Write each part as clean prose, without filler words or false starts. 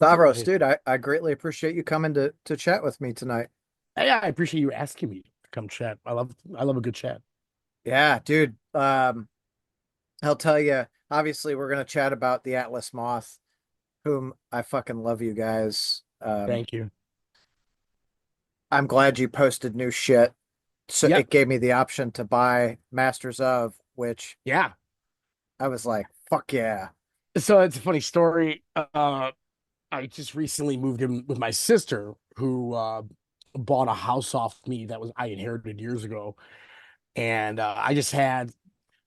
Stavros, Hey, dude, I greatly appreciate you coming to chat with me tonight. I appreciate you asking me to come chat. I love a good chat. Yeah, dude. I'll tell you, obviously we're gonna chat about the Atlas Moth, whom I fucking love you guys. Thank you. I'm glad you posted new shit. So Yep. it gave me the option to buy Masters of, which Yeah. I was like, fuck yeah. So it's a funny story. I just recently moved in with my sister, who bought a house off me that was I inherited years ago, and I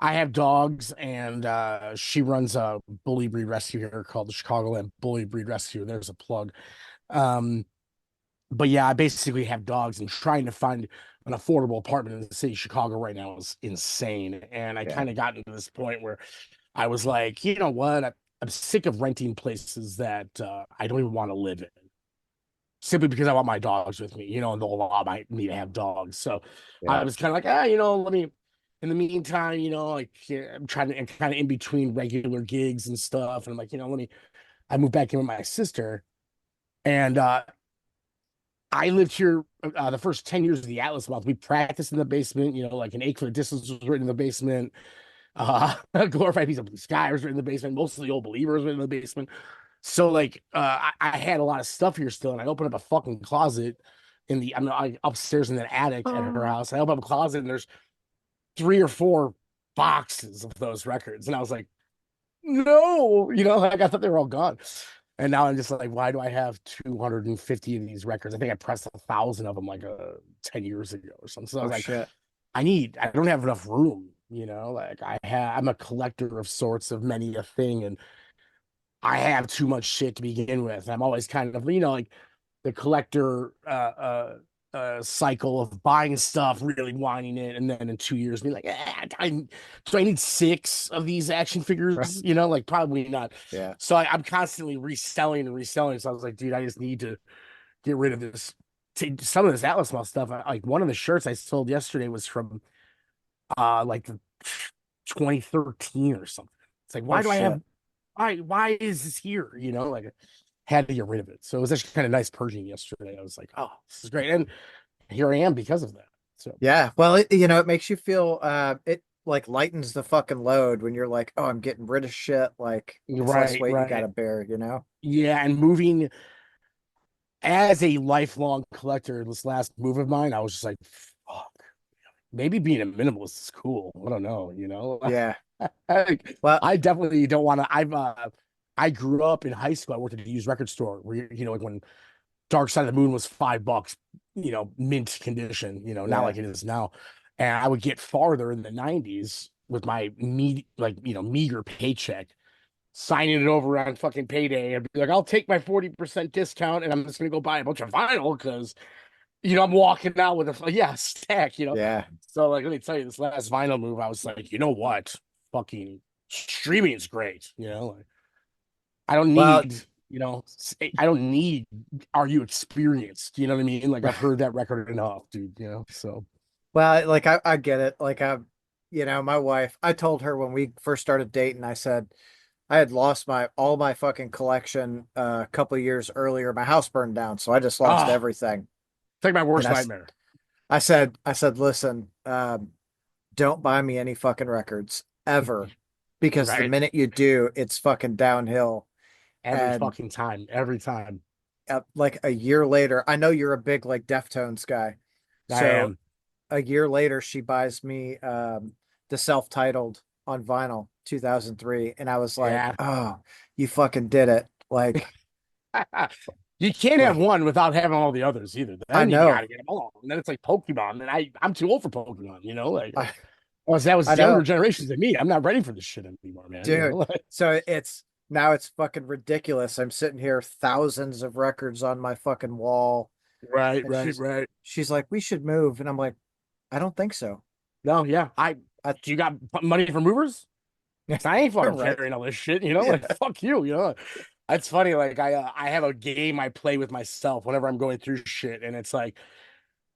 have dogs, and she runs a bully breed rescue here called the Chicagoland Bully Breed Rescue. There's a plug. Um, but yeah, I basically have dogs, and trying to find an affordable apartment in the city of Chicago right now is insane. And I Yeah, kind of got into this point where I was like, you know what? I'm sick of renting places that I don't even want to live in, simply because I want my dogs with me, and they'll allow me to have dogs. So I yeah, was kind of like, let me. In the meantime, like yeah, I'm kind of in between regular gigs and stuff, and I'm like, let me. I moved back in with my sister, and I lived here the first 10 years of the Atlas Moth. We practiced in the basement, like an ache for the distance was written in the basement. A glorified piece of blue sky was written in the basement. Most of the old believers were in the basement. So like I had a lot of stuff here still, and I opened up a fucking closet I'm upstairs in the attic at her house. I opened up a closet and there's 3 or 4 boxes of those records. And I was like, no, like I thought they were all gone. And now I'm just like, why do I have 250 of these records? I think I pressed 1,000 of them like 10 years ago or something. So I oh was like, shit. I don't have enough room, like I'm a collector of sorts of many a thing, and I have too much shit to begin with. I'm always kind of, like the collector cycle of buying stuff, really wanting it, and then in 2 years being like, do I need 6 of these action Right. figures? Like probably not. Yeah. So I'm constantly reselling and reselling. So I was like, dude, I just need to get rid of this. Some of this Atlas Moth stuff. Like one of the shirts I sold yesterday was from like 2013 or something. It's like, Oh why do I have shit. why is this here? Like had to get rid of it. So it was actually kind of nice purging yesterday. I was like, oh, this is great. And here I am because of that. So Yeah. Well, it makes you feel it like lightens the fucking load when you're like, oh, I'm getting rid of shit. Like it's less right, weight you right. gotta bear. Yeah, and moving as a lifelong collector, this last move of mine, I was just like, fuck, maybe being a minimalist is cool. I don't know. Yeah. Like, Well, I definitely don't want to. I grew up in high school. I worked at a used record store where like when Dark Side of the Moon was $5, mint condition, not yeah. like it is now. And I would get farther in the 90s with my meager paycheck, signing it over on fucking payday and be like, I'll take my 40% discount and I'm just gonna go buy a bunch of vinyl because I'm walking out with a stack. Yeah. So like let me tell you, this last vinyl move, I was like, you know what? Fucking streaming is great, like I don't Well, need, I don't need, are you experienced? You know what I mean? Like I've heard that record enough, dude, so. well, like I get it. Like my wife, I told her when we first started dating, I said I had lost my all my fucking collection a couple of years earlier. My house burned down, so I just lost Oh, everything. it's like my And worst nightmare. I said, listen, don't buy me any fucking records ever, because the Right? minute you do, it's fucking downhill. Every And fucking time, every time. like a year later, I know you're a big like Deftones guy, I so am. a year later, she buys me the self-titled on vinyl, 2003, and I was like, Yeah. "Oh, you fucking did it!" You can't have Like one without having all the others either. I Then you got know, to get them all. And then it's like Pokemon, and I'm too old for Pokemon. Like I that was I younger know, generations than me. I'm not ready for this shit anymore, man. dude. Like, So it's now it's fucking ridiculous. I'm sitting here, thousands of records on my fucking wall, right, and right, right. she's like, "We should move," and I'm like, "I don't think so." No, yeah. I Do you got money for movers? So I ain't fucking right, carrying all this shit, yeah, like fuck you. That's funny. Like I have a game I play with myself whenever I'm going through shit, and it's like,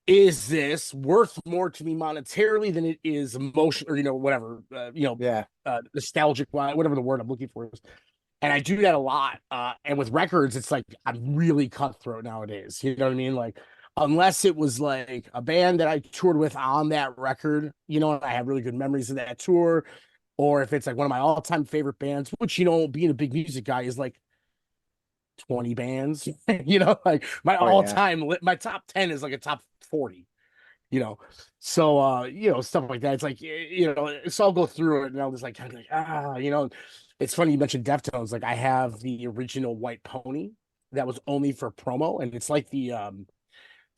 is this worth more to me monetarily than it is emotion or whatever, yeah, nostalgic, whatever the word I'm looking for is. And I do that a lot. And with records, it's like I'm really cutthroat nowadays. You know what I mean? Like, unless it was like a band that I toured with on that record, and I have really good memories of that tour, or if it's like one of my all-time favorite bands, which, being a big music guy is like 20 bands, like my Oh yeah. all-time, my top 10 is like a top 40, you know. So stuff like that. It's like so I'll go through it and I'll just like kind of like it's funny you mentioned Deftones. Like I have the original White Pony that was only for promo, and it's like the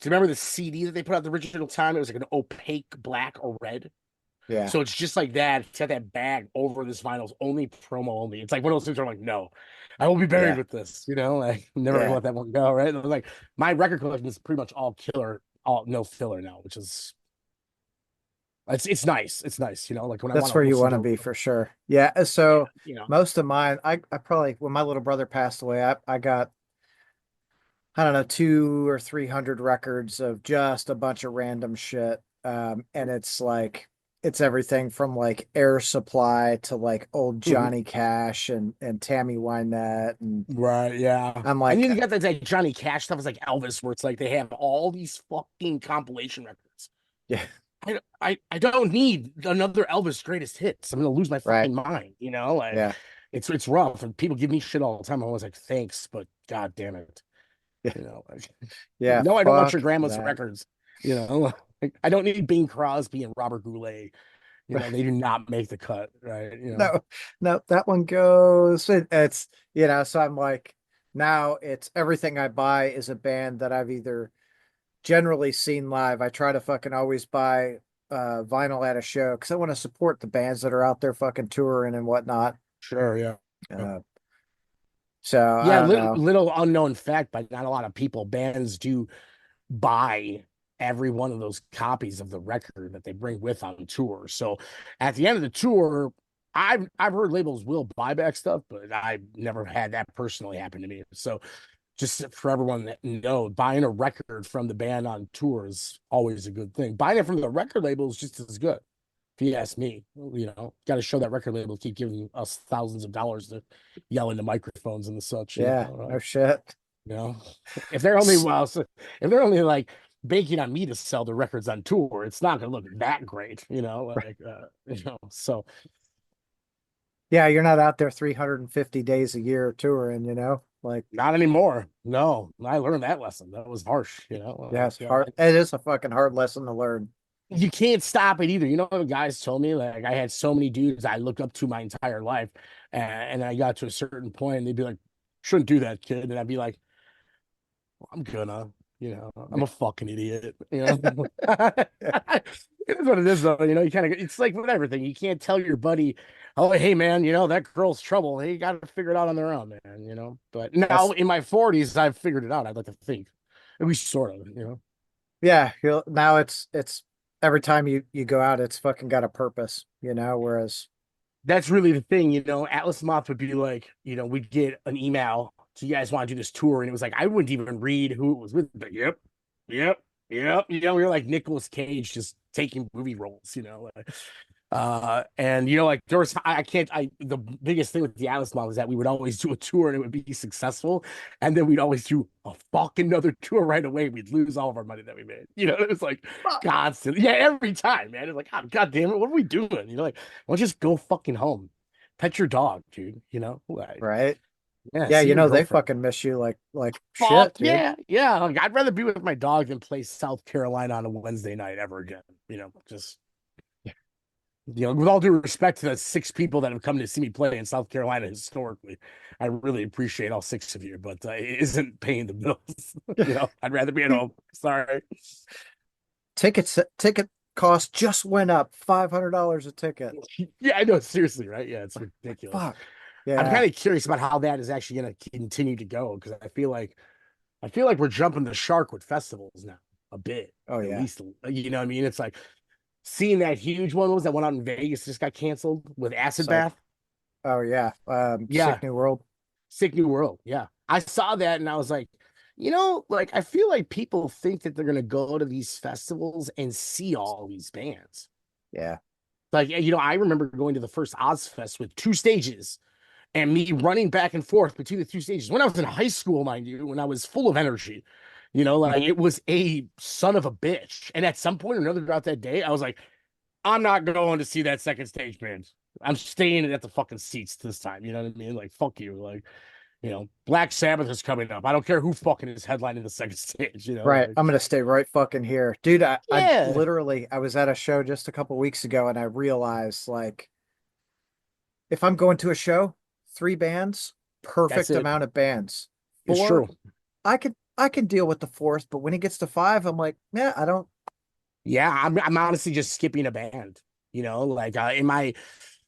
do you remember the CD that they put out the original time? It was like an opaque black or red. Yeah. So it's just like that. It's got that bag over this vinyl. It's only promo only. It's like one of those things where I'm like, no, I will be buried Yeah. with this. Like never gonna Yeah. let that one go. Right? And like my record collection is pretty much all killer, all no filler now, which is it's nice. It's nice. Like when I That's want to where you listen want to to, be for sure. Yeah. yeah, So most of mine, I probably when my little brother passed away, I got I don't know, 200 or 300 records of just a bunch of random shit. And it's like it's everything from like Air Supply to like old Johnny Cash and Tammy Wynette. And right, yeah. I'm And like, you got that like Johnny Cash stuff is like Elvis, where it's like they have all these fucking compilation records. yeah, I don't need another Elvis greatest hits. I'm gonna lose my right. fucking mind, Like Yeah. it's rough, and people give me shit all the time. I'm always like, thanks, but god damn it, Yeah. Like, Yeah. no, I don't want your Fuck grandma's that. records, Like, I don't need Bing Crosby and Robert Goulet. They do not make the cut, right? No, no, that one goes. It's, so I'm like, now it's everything I buy is a band that I've either generally seen live. I try to fucking always buy vinyl at a show because I want to support the bands that are out there fucking touring and whatnot. Sure, yeah. Uh, so I Yeah, don't know. little unknown fact, but not a lot of people, bands do buy every one of those copies of the record that they bring with on tour. So at the end of the tour, I've heard labels will buy back stuff, but I've never had that personally happen to me. So just for everyone that know, buying a record from the band on tour is always a good thing. Buying it from the record label is just as good. If you ask me, got to show that record label keep giving us thousands of dollars to yell into microphones and the such, Yeah, no shit. you know, if they're only well, so if they're only like banking on me to sell the records on tour, it's not going to look that great, like So Yeah, you're not out there 350 days a year touring, like, not anymore. No, I learned that lesson. That was harsh, yeah, it's hard. It is a fucking hard lesson to learn. you can't stop it either. The guys told me like I had so many dudes I looked up to my entire life, and I got to a certain point, and they'd be like, "Shouldn't do that, kid," and I'd be like, I'm gonna, I'm a fucking idiot, It is what it is, though. You kind of, it's like with everything. You can't tell your buddy, oh, hey, man, that girl's trouble. Hey, you got to figure it out on their own, man. But now That's in my 40s, I've figured it out. I'd like to think, at least sort of. Yeah, now it's every time you go out, it's fucking got a purpose, whereas That's really the thing, Atlas Moth would be like, we'd get an email. So you guys want to do this tour? And it was like, I wouldn't even read who it was with, but yep, yep, yep. We were like Nicolas Cage just taking movie roles, and like there was, I can't, the biggest thing with the Atlas Moth is that we would always do a tour and it would be successful. And then we'd always do a fucking another tour right away. We'd lose all of our money that we made. It was like fuck, constant. Yeah, every time, man. It's like, oh, God damn it, what are we doing? Like, why don't you just go fucking home? Pet your dog, dude. Like, right? yeah, Yeah, see your they girlfriend. fucking miss you like Fuck shit, dude. yeah, yeah. Like, I'd rather be with my dog than play South Carolina on a Wednesday night ever again. Just with all due respect to the 6 people that have come to see me play in South Carolina historically, I really appreciate all 6 of you, but it isn't paying the bills. I'd rather be at home. Sorry. Ticket cost just went up $500 a ticket. Yeah, I know. Seriously, right? Yeah, it's ridiculous. Fuck. I'm Yeah. kind of curious about how that is actually going to continue to go because I feel like we're jumping the shark with festivals now a bit, Oh at yeah. least. You know what I mean? It's like seeing that huge one was that one out in Vegas just got canceled with Acid Psych. Bath. Oh yeah. Yeah, Sick New World. Sick New World. Yeah. I saw that and I was like, like I feel like people think that they're gonna go to these festivals and see all these bands. Yeah. Like, I remember going to the first Ozfest with 2 stages, and me running back and forth between the two stages when I was in high school, mind you, when I was full of energy, like it was a son of a bitch. And at some point or another throughout that day, I was like, I'm not going to see that second stage, man. I'm staying at the fucking seats this time. You know what I mean? Like, fuck you. Like, Black Sabbath is coming up. I don't care who fucking is headlining the second stage, Right. like, I'm gonna stay right fucking here. Dude, I yeah, literally I was at a show just a couple weeks ago and I realized like if I'm going to a show, three bands, that's perfect it. amount of bands. It's Four, true. I can deal with the fourth, but when it gets to five, I'm like, yeah, I don't. Yeah, I'm honestly just skipping a band, like in my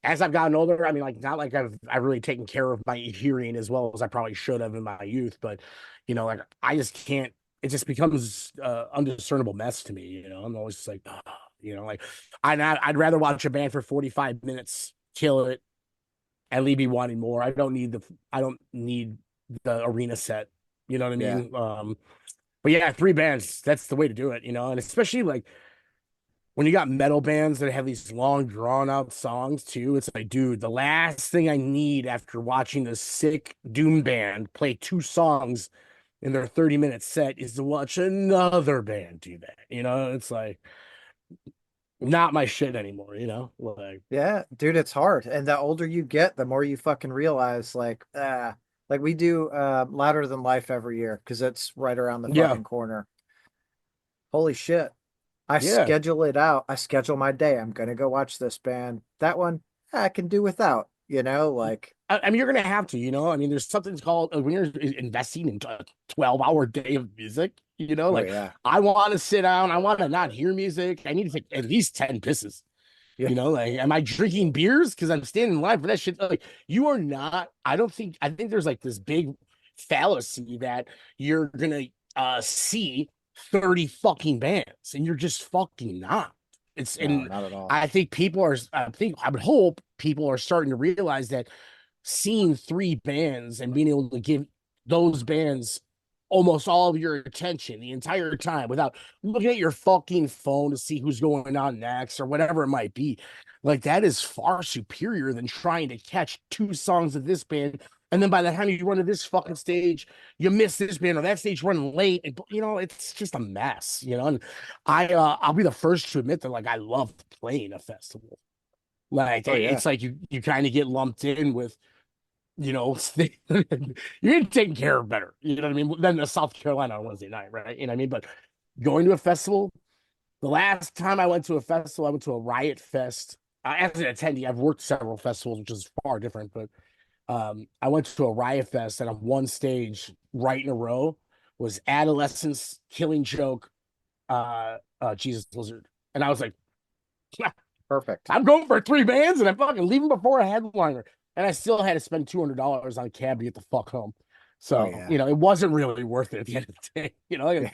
as I've gotten older, I mean, like not like I've really taken care of my hearing as well as I probably should have in my youth, but like I just can't. It just becomes undiscernible mess to me. I'm always just like, like I'd rather watch a band for 45 minutes, kill it, and leave me wanting more. I don't need the arena set. You know what I Yeah. mean? But yeah, three bands, that's the way to do it. And especially like when you got metal bands that have these long drawn out songs too, it's like, dude, the last thing I need after watching this sick doom band play two songs in their 30-minute set is to watch another band do that. It's like not my shit anymore, like Yeah, dude, it's hard. And the older you get, the more you fucking realize like we do Louder Than Life every year because it's right around the yeah, fucking corner. Holy shit. I yeah. schedule it out. I schedule my day. I'm gonna go watch this band. That one I can do without, like I mean, you're gonna have to, I mean, there's something called when you're investing in a 12-hour day of music, oh like yeah. I want to sit down, I want to not hear music. I need to take at least 10 pisses. Yeah. Like, am I drinking beers because I'm standing in line for that shit? Like, you are not. I think there's like this big fallacy that you're gonna see 30 fucking bands, and you're just fucking not. It's No, and not at all. I think I would hope people are starting to realize that seeing three bands and being able to give those bands almost all of your attention the entire time without looking at your fucking phone to see who's going on next or whatever it might be. Like that is far superior than trying to catch two songs of this band. And then by the time you run to this fucking stage, you miss this band or that stage running late. And it's just a mess, And I'll be the first to admit that like I love playing a festival. Like Oh yeah. it's like you kind of get lumped in with you're getting taken care of better. You know what I mean? Than the South Carolina on Wednesday night, right? You know what I mean? But going to a festival, the last time I went to a festival, I went to a Riot Fest. As an attendee, I've worked several festivals, which is far different, but I went to a Riot Fest and on one stage right in a row was Adolescence, Killing Joke, Jesus Lizard. And I was like, Perfect. I'm going for three bands and I'm fucking leaving before a headliner. And I still had to spend $200 on a cab to get the fuck home. Oh So, yeah. it wasn't really worth it at the end of the day, Yeah.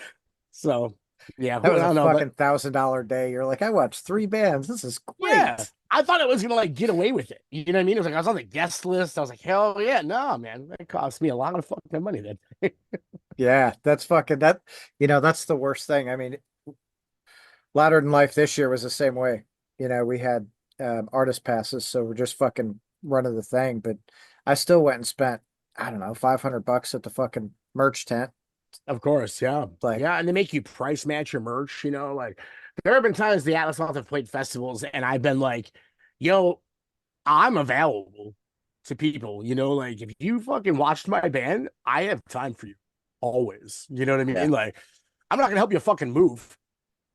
So, yeah, That I was a don't know, but fucking $1,000 day. You're like, I watched three bands. This is yeah, great. I thought I was gonna like get away with it. You know what I mean? It was like I was on the guest list. I was like, hell yeah, no, man, that cost me a lot of fucking money then. Yeah, that's fucking that, that's the worst thing. I mean, Louder Than Life this year was the same way. We had artist passes, so we're just fucking running the thing. But I still went and spent, I don't know, $500 at the fucking merch tent. Of course, yeah. Like, Yeah, and they make you price match your merch, like there have been times the Atlas Moth have played festivals and I've been like, yo, I'm available to people, like if you fucking watched my band, I have time for you always. You know what I yeah, mean? Like, I'm not gonna help you fucking move.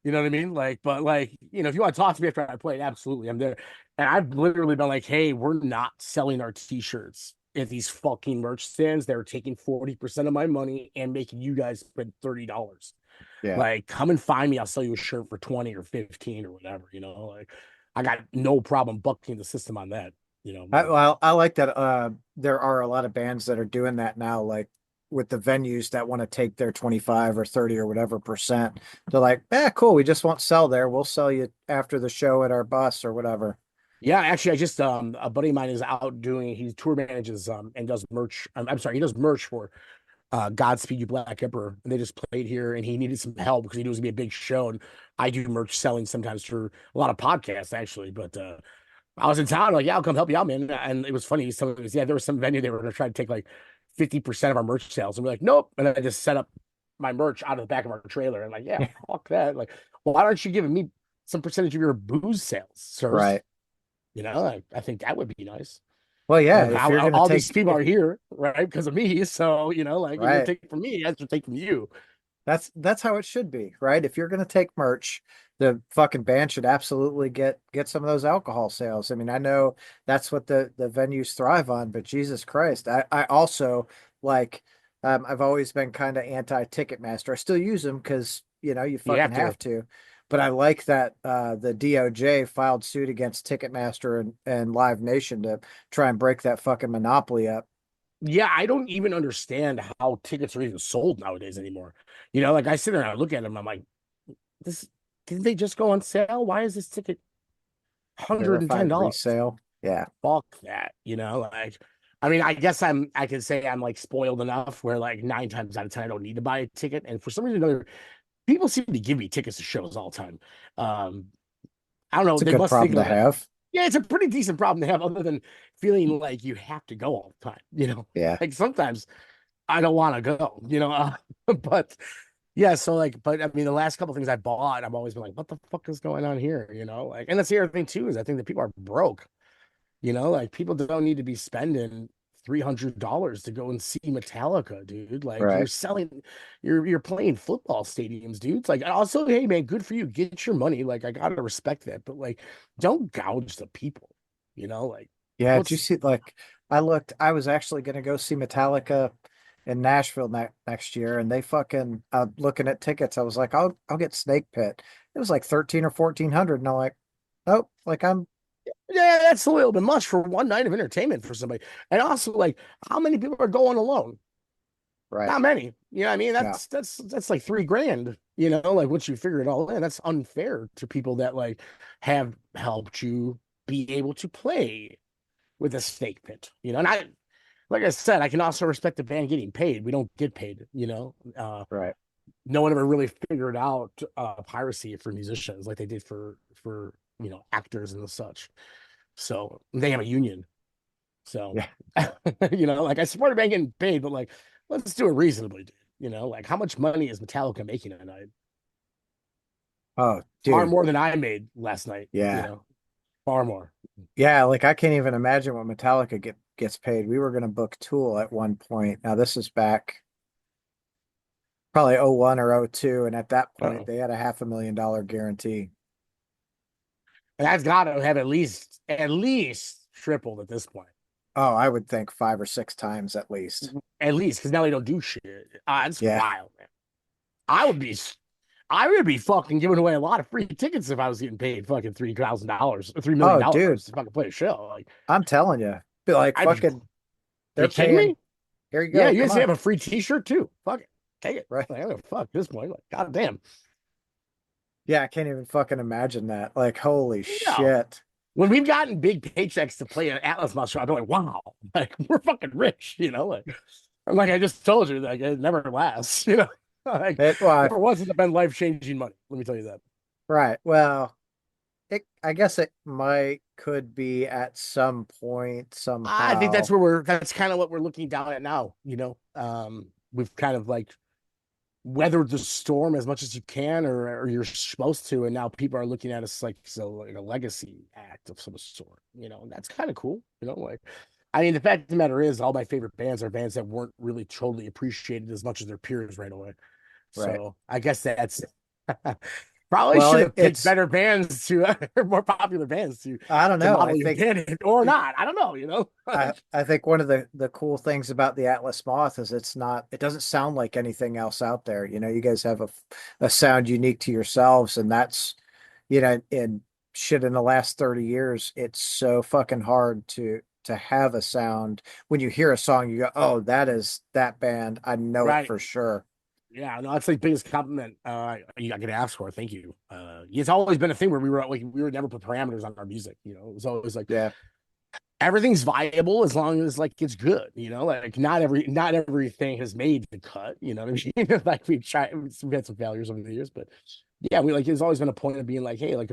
You know what I mean? Like, but like, if you want to talk to me after I play, absolutely, I'm there. And I've literally been like, hey, we're not selling our t-shirts at these fucking merch stands. They're taking 40% of my money and making you guys spend $30. yeah. Like, come and find me. I'll sell you a shirt for 20 or 15 or whatever, Like, I got no problem bucking the system on that, like, Well, I like that. There are a lot of bands that are doing that now, like with the venues that want to take their 25 or 30 or whatever percent. They're like, cool. We just won't sell there. We'll sell you after the show at our bus or whatever. yeah, actually, I just a buddy of mine is out doing. He tour manages and does merch. I'm sorry, he does merch for Godspeed You Black Emperor, and they just played here, and he needed some help because he knew it was gonna be a big show. And I do merch selling sometimes for a lot of podcasts actually, but I was in town, like, yeah, I'll come help you out, man. And it was funny. So yeah, there was some venue they were gonna try to take like 50% of our merch sales. And we're like, nope. And then I just set up my merch out of the back of our trailer. And like, yeah, fuck that. Like, well, why aren't you giving me some percentage of your booze sales, sirs? Right. You know, I think that would be nice. Well, yeah, Like if you're gonna all take these people if are here, right? Because of me. So, you know, like if you're right. taking from me, I should take from you. That's how it should be, right? If you're going to take merch, the fucking band should absolutely get some of those alcohol sales. I mean, I know that's what the venues thrive on, but Jesus Christ, I also like I've always been kind of anti Ticketmaster. I still use them because you You fucking have to. have to, but I like that the DOJ filed suit against Ticketmaster and Live Nation to try and break that fucking monopoly up. Yeah, I don't even understand how tickets are even sold nowadays anymore. You know, like I sit there and I look at them, I'm like, this didn't they just go on sale? Why is this ticket Verified $110? resale. Yeah, Fuck that, you know, like I mean, I can say I'm like spoiled enough where like 9 times out of 10 I don't need to buy a ticket. And for some reason or another, people seem to give me tickets to shows all the time. Um, I don't know, it's a they good must think problem to like, have. yeah, it's a pretty decent problem to have, other than feeling like you have to go all the time, you know. Yeah. Like sometimes I don't want to go, you know. But yeah, so like, but I mean, the last couple of things I bought, I've always been like, what the fuck is going on here, you know? Like, and that's the other thing too is I think that people are broke, you know, like people don't need to be spending $300 to go and see Metallica, dude. Like Right. you're playing football stadiums, dude. It's like also, hey man, good for you. Get your money. Like I gotta respect that, but like, don't gouge the people, you know. Like, Yeah, did you what's see I was actually gonna go see Metallica in Nashville next year and they fucking looking at tickets. I was like, I'll get Snake Pit. It was like 13 or 1400 and I'm like, nope, like I'm yeah, that's a little bit much for one night of entertainment for somebody. And also, like, how many people are going alone? right. Not many. You know what I mean? No, That's like 3 grand, you know, like once you figure it all in, that's unfair to people that like have helped you be able to play with a snake pit, you know. And I like I said, I can also respect the band getting paid. We don't get paid, you know. right. No one ever really figured out piracy for musicians like they did for actors and such. So they have a union. So, Yeah. you know, like I support a band getting paid, but like, let's do it reasonably, dude. You know, like how much money is Metallica making tonight? Oh, Far dude. more than I made last night, you Yeah. know, far more. Yeah, like I can't even imagine what Metallica gets paid. We were gonna book Tool at one point. Now this is back probably '01 or '02, and at that point Uh-oh. they had a $500,000 guarantee. And that's got to have at least tripled at this point. Oh, I would think 5 or 6 times at least. At least because now they don't do shit. It's Yeah. wild, man. I would be I would be fucking giving away a lot of free tickets if I was getting paid fucking $3,000 or $3 million Oh, dude, to fucking play a show. Like I'm telling you, be like I'd be, fucking, you they're kidding paying. me? Here you Yeah, go. you Come guys on. have a free T-shirt too. Fuck it, take it. Right. Like, I don't fuck at this point. Like, goddamn. Yeah, I can't even fucking imagine that. Like, holy No, shit. when we've gotten big paychecks to play an Atlas Moth show, I've been like, wow, like we're fucking rich, you know. Like, I'm like I just told you, like it never lasts, you know. Like Well, never once has it been life changing money. Let me tell you that. right. Well, I guess it might could be at some point I think somehow. that's kind of what we're looking down at now. You know, we've kind of like weathered the storm as much as you can, or you're supposed to, and now people are looking at us like so like a legacy act of some sort. You know, and that's kind of cool. You know, like I mean, the fact of the matter is, all my favorite bands are bands that weren't really totally appreciated as much as their peers right away. Right. So I guess that's probably Well, should have picked it's better bands to more popular bands I don't to know. model your band in, or not. I don't know. You know, I think one of the cool things about the Atlas Moth is it doesn't sound like anything else out there. You guys have a sound unique to yourselves, and that's in shit in the last 30 years, it's so fucking hard to have a sound. When you hear a song, you go, "Oh, that is that band. I know it right? for sure." Yeah, no, that's the biggest compliment I could ask for. Thank you. It's always been a thing where we were never put parameters on our music. You know, it was always like Yeah, everything's viable as long as like it's good. You know, like not everything has made the cut. You know what I mean? Like we've had some failures over the years, but yeah, we like it's always been a point of being like, hey, like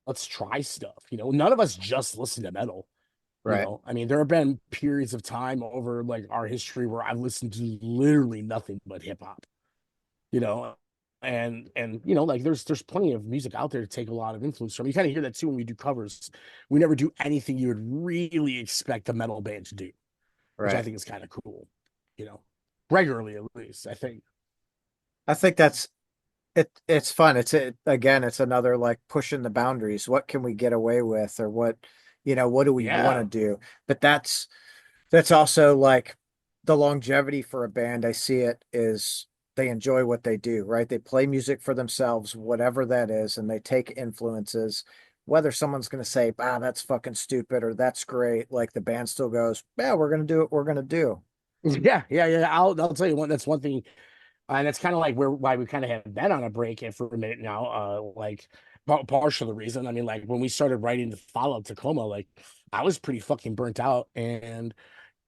let's try stuff. None of us just listen to metal. Right. I mean, there have been periods of time over like our history where I've listened to literally nothing but hip hop, you know, and like there's plenty of music out there to take a lot of influence from. You kind of hear that too when we do covers. We never do anything you would really expect a metal band to do, which I Right. think is kind of cool, you know, regularly at least, I think. I think that's it's fun. Again, it's another like pushing the boundaries. What can we get away with, or what do we want to Yeah. do? But that's also like the longevity for a band. I see it is they enjoy what they do, right? They play music for themselves, whatever that is, and they take influences. Whether someone's going to say, "Ah, that's fucking stupid," or "That's great," like the band still goes, "Yeah, we're going to do what we're going to do." Yeah. I'll tell you one. That's one thing, and that's kind of like why we kind of have been on a break for a minute now. Like partial the reason. I mean, like when we started writing the follow-up Tacoma, like I was pretty fucking burnt out, and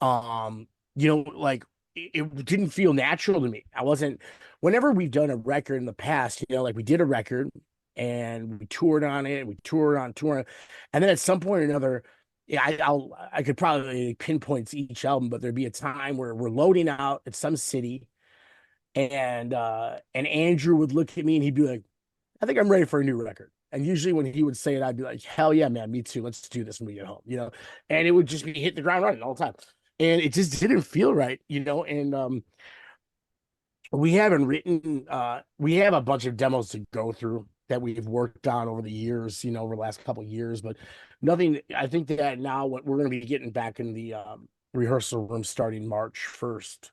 um, like it didn't feel natural to me. I wasn't. Whenever we've done a record in the past, like we did a record and we toured on it, we toured on tour, and then at some point or another. Yeah, I could probably pinpoint each album, but there'd be a time where we're loading out at some city, and Andrew would look at me and he'd be like, I think I'm ready for a new record. And usually when he would say it, I'd be like, hell yeah, man, me too. Let's do this when we get home. And it would just be hit the ground running all the time. And it just didn't feel right. And we have a bunch of demos to go through that we've worked on over the years, over the last couple of years, but nothing. I think that now what we're going to be getting back in the rehearsal room starting March 1st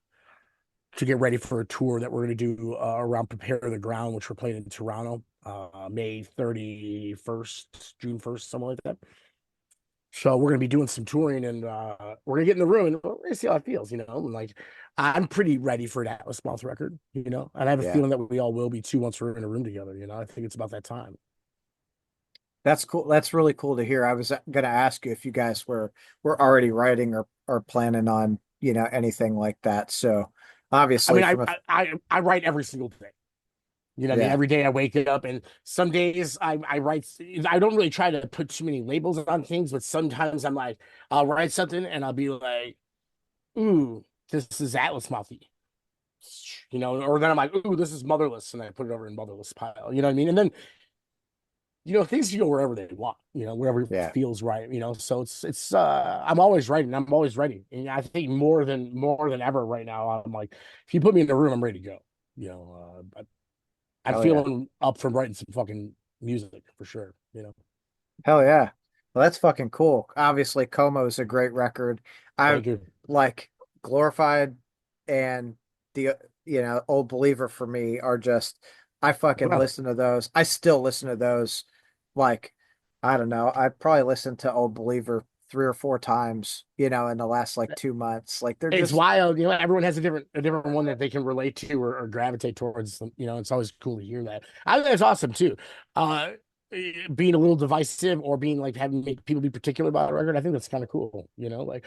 to get ready for a tour that we're going to do around Prepare the Ground, which we're playing in Toronto, May 31st, June 1st, something like that. So we're going to be doing some touring, and we're going to get in the room and we're going to see how it feels, And like, I'm pretty ready for an Atlas Moth record, and I have a Yeah. feeling that we all will be too once we're in a room together, I think it's about that time. That's cool. That's really cool to hear. I was going to ask you if you guys were already writing or planning on, anything like that. So I obviously mean, from a I write every single day. You know what I mean? yeah, Every day I wake up, and some days I write. I don't really try to put too many labels on things, but sometimes I'm like, I'll write something and I'll be like, ooh, this is Atlas Mouthy. Or then I'm like, ooh, this is Motherless, and I put it over in Motherless pile. You know what I mean? And then things go wherever they want, wherever it yeah. feels right. So it's I'm always writing. I'm always ready. And I think more than ever right now, I'm like, if you put me in the room, I'm ready to go. I'm Hell yeah. feeling up from writing some fucking music for sure. Hell yeah. Well, that's fucking cool. Obviously, Como is a great record. I Thank you. like Glorified and the Old Believer for me are just I fucking Well, listen to those. I still listen to those like I don't know. I probably listened to Old Believer 3 or 4 times, in the last like 2 months. Like they're it's just wild. Everyone has a different one that they can relate to or gravitate towards. It's always cool to hear that. I think that's awesome too. Uh, Being a little divisive or being like having make people be particular about a record, I think that's kind of cool. Like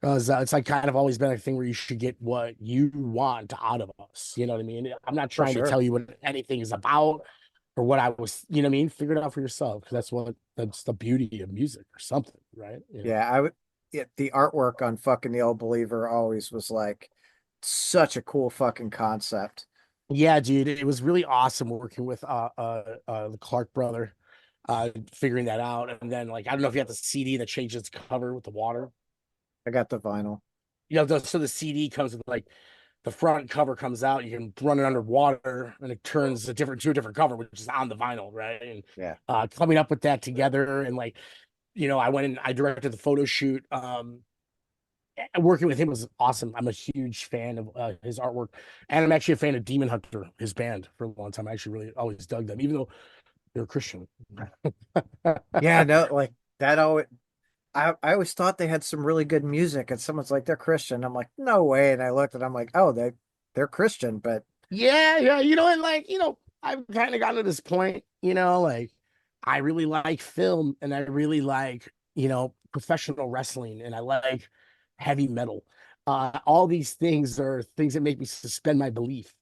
because it's like kind of always been a thing where you should get what you want out of us. You know what I mean? I'm not for trying to sure. tell you what anything is about or what I was. You know what I mean? Figure it out for yourself because that's the beauty of music or something, right? Yeah, I would the artwork on fucking the Old Believer always was like such a cool fucking concept. Yeah, dude, it was really awesome working with the Clark brother, figuring that out. And then like I don't know if you have the CD that changes its cover with the water. I got the vinyl. So the CD comes with like the front cover comes out, you can run it underwater and it turns to a different cover, which is on the vinyl, right? And Yeah. coming up with that together and like, I went and I directed the photo shoot. Working with him was awesome. I'm a huge fan of his artwork, and I'm actually a fan of Demon Hunter, his band, for a long time. I actually really always dug them, even though they're Christian. Yeah, no, like that always I always thought they had some really good music and someone's like they're Christian. I'm like, no way. And I looked and I'm like, oh, they're Christian, but Yeah, and like, I've kind of gotten to this point, like I really like film and I really like, professional wrestling and I like heavy metal. All these things are things that make me suspend my belief.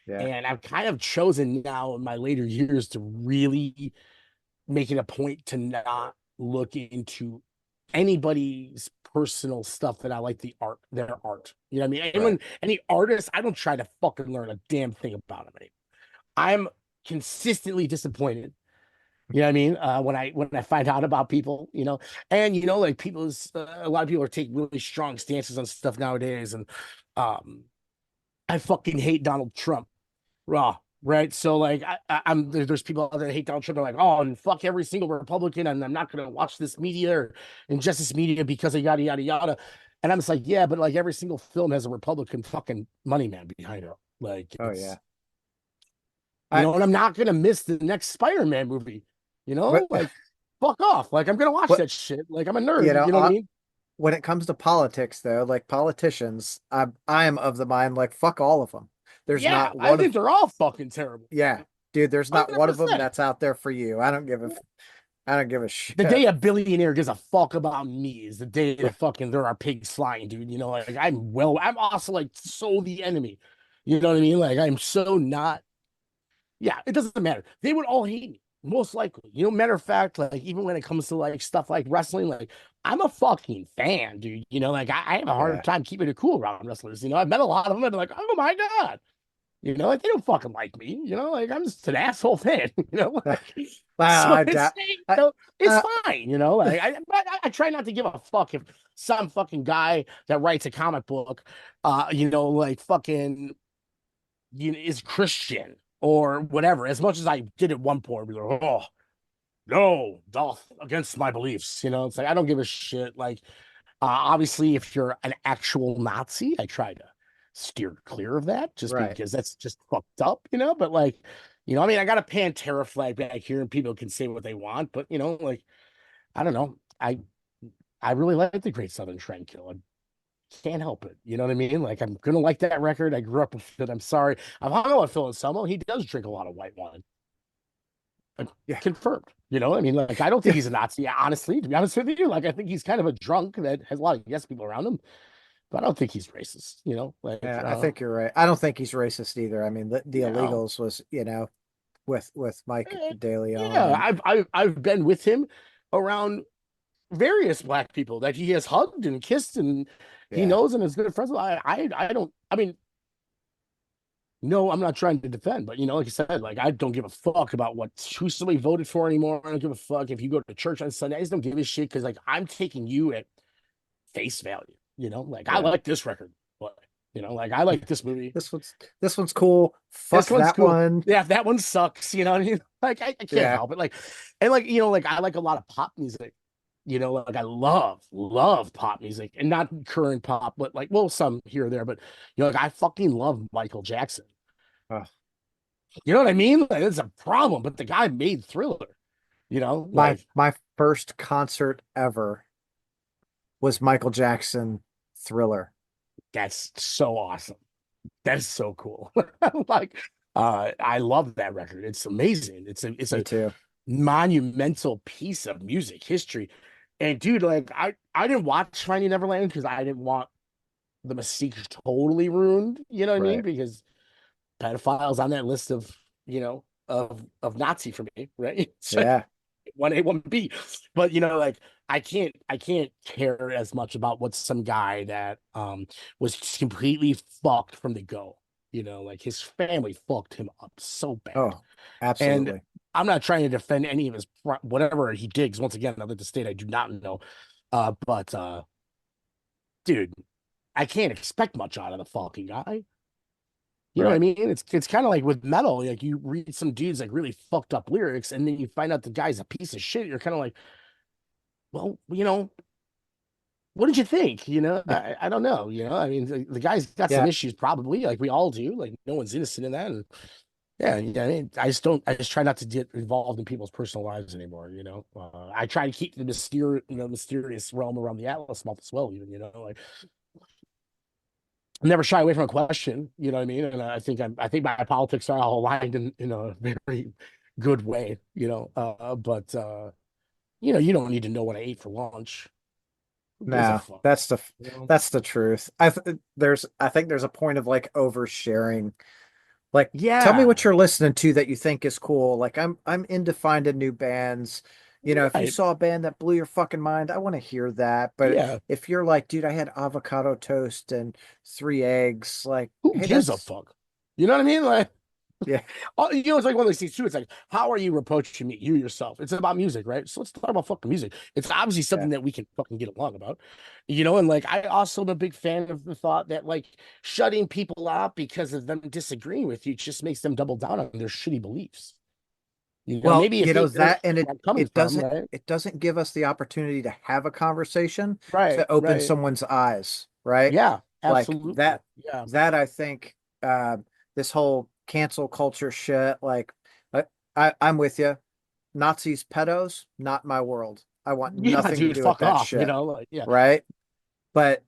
yeah, And I've kind of chosen now in my later years to really make it a point to not look into anybody's personal stuff that I like their art. You know what I mean? Right. Anyone, any artist, I don't try to fucking learn a damn thing about them anymore. I'm consistently disappointed. You know what I mean? When I find out about people, and like a lot of people are taking really strong stances on stuff nowadays, and um, I fucking hate Donald Trump. Raw, right? So like I'm there's people out there that hate Donald Trump. They're like, oh, and fuck every single Republican, and I'm not gonna watch this media or injustice media because of yada yada yada. And I'm just like, yeah, but like every single film has a Republican fucking money man behind it. Like Oh yeah. I and I'm not gonna miss the next Spider-Man movie. what Like fuck off. Like I'm gonna watch what that shit. Like I'm a nerd. you know, You know what I mean? when it comes to politics though, like politicians, I am of the mind like fuck all of them. There's Yeah, not I one think of they're all fucking terrible. yeah, dude, there's not one of them 100%. that's out there for you. I don't give a The shit. day a billionaire gives a fuck about me is the day that fucking there are pigs flying, dude. Like I'm also like so the enemy. You know what I mean? Like I'm so not. Yeah, it doesn't matter. They would all hate me, most likely. Matter of fact, like even when it comes to like stuff like wrestling, like I'm a fucking fan, dude. Like I have a hard Yeah. time keeping it cool around wrestlers. I've met a lot of them and they're like, oh my God. Like they don't fucking like me. Like I'm just an asshole fan. Like, Well, so I doubt I it's uh fine. Like I try not to give a fuck if some fucking guy that writes a comic book, like fucking is Christian or whatever. As much as I did at one point, be like, oh no, doth against my beliefs. It's like I don't give a shit. Like obviously, if you're an actual Nazi, I try to steer clear of that just right. because that's just fucked up, But like, I mean, I got a Pantera flag back here, and people can say what they want, but like, I don't know. I really like the Great Southern Trendkill. I can't help it. You know what I mean? Like, I'm gonna like that record. I grew up with it. I'm sorry. I'm hung out with Phil Anselmo. He does drink a lot of white wine. Like, Yeah. confirmed. I mean, like, I don't think Yeah. he's a Nazi. Honestly, to be honest with you, like, I think he's kind of a drunk that has a lot of yes people around him. But I don't think he's racist, like Yeah, I think you're right. I don't think he's racist either. I mean, the no. illegals was, with Mike Eh, DeLeon yeah, and I've been with him around various black people that he has hugged and kissed and he yeah, knows and is good friends with. I don't I mean, no, I'm not trying to defend, but like I said, like I don't give a fuck about who somebody voted for anymore. I don't give a fuck if you go to church on Sunday. I just don't give a shit because like I'm taking you at face value, like I yeah. like this record, but like I like this movie. This one's this one's cool. This Fuck one's that cool. one. Yeah, that one sucks. You know what I mean? Like I can't Yeah, help it. Like, and like like I like a lot of pop music. Like I love pop music, and not current pop, but like well, some here or there. But like I fucking love Michael Jackson. oh, You know what I mean? Like it's a problem, but the guy made Thriller. my Like my first concert ever was Michael Jackson Thriller. that's so awesome. That's so cool. Like I love that record. It's amazing. It's Me a too. monumental piece of music history. And dude, like I didn't watch Finding Neverland because I didn't want the mystique totally ruined. You know what I mean? Right. Because pedophiles on that list of of Nazi for me, right? So Yeah. 1A, 1B. But like I can't care as much about what some guy that was completely fucked from the go. Like his family fucked him up so bad. Oh, And absolutely. I'm not trying to defend any of his whatever he digs. Once again, another the state I do not know. But dude, I can't expect much out of the fucking guy. You know what I Right. mean? It's kind of like with metal. Like you read some dudes like really fucked up lyrics, and then you find out the guy's a piece of shit. You're kind of like, well, what did you think? I don't know. I mean, the guy's got some Yeah. issues, probably, like we all do. Like no one's innocent in that. And yeah, I mean, I just don't. I just try not to get involved in people's personal lives anymore. I try to keep the mysterious realm around the Atlas Moth as well. Even like never shy away from a question. You know what I mean? And I think my politics are all aligned in a very good way. But you don't need to know what I ate for lunch. Who gives a No, fuck? that's You know? the truth. I think there's a point of like oversharing Like, tell me what Yeah, you're listening to that you think is cool. Like, I'm into finding new bands. You know, if you right. saw a band that blew your fucking mind, I want to hear that. But Yeah. if you're like, dude, I had avocado toast and three eggs, like, Who hey, gives a that's fuck? You know what I mean? Like, yeah, it's like one of those things too. It's like, how are you approaching me, you yourself? It's about music, right? So let's talk about fucking music. It's obviously yeah. something that we can fucking get along about, and like, I also am a big fan of the thought that like shutting people out because of them disagreeing with you just makes them double down on their shitty beliefs. Well, Maybe if you know they that, understand and where I'm coming from, right? it doesn't give us the opportunity to have a conversation Right, to open right. someone's eyes, right? Yeah, Like absolutely. Yeah. that I think this whole cancel culture shit, like I'm with you. Nazis, pedos, not my world. I want Yeah, nothing to dude, do with fuck that off, shit, like, yeah. right? But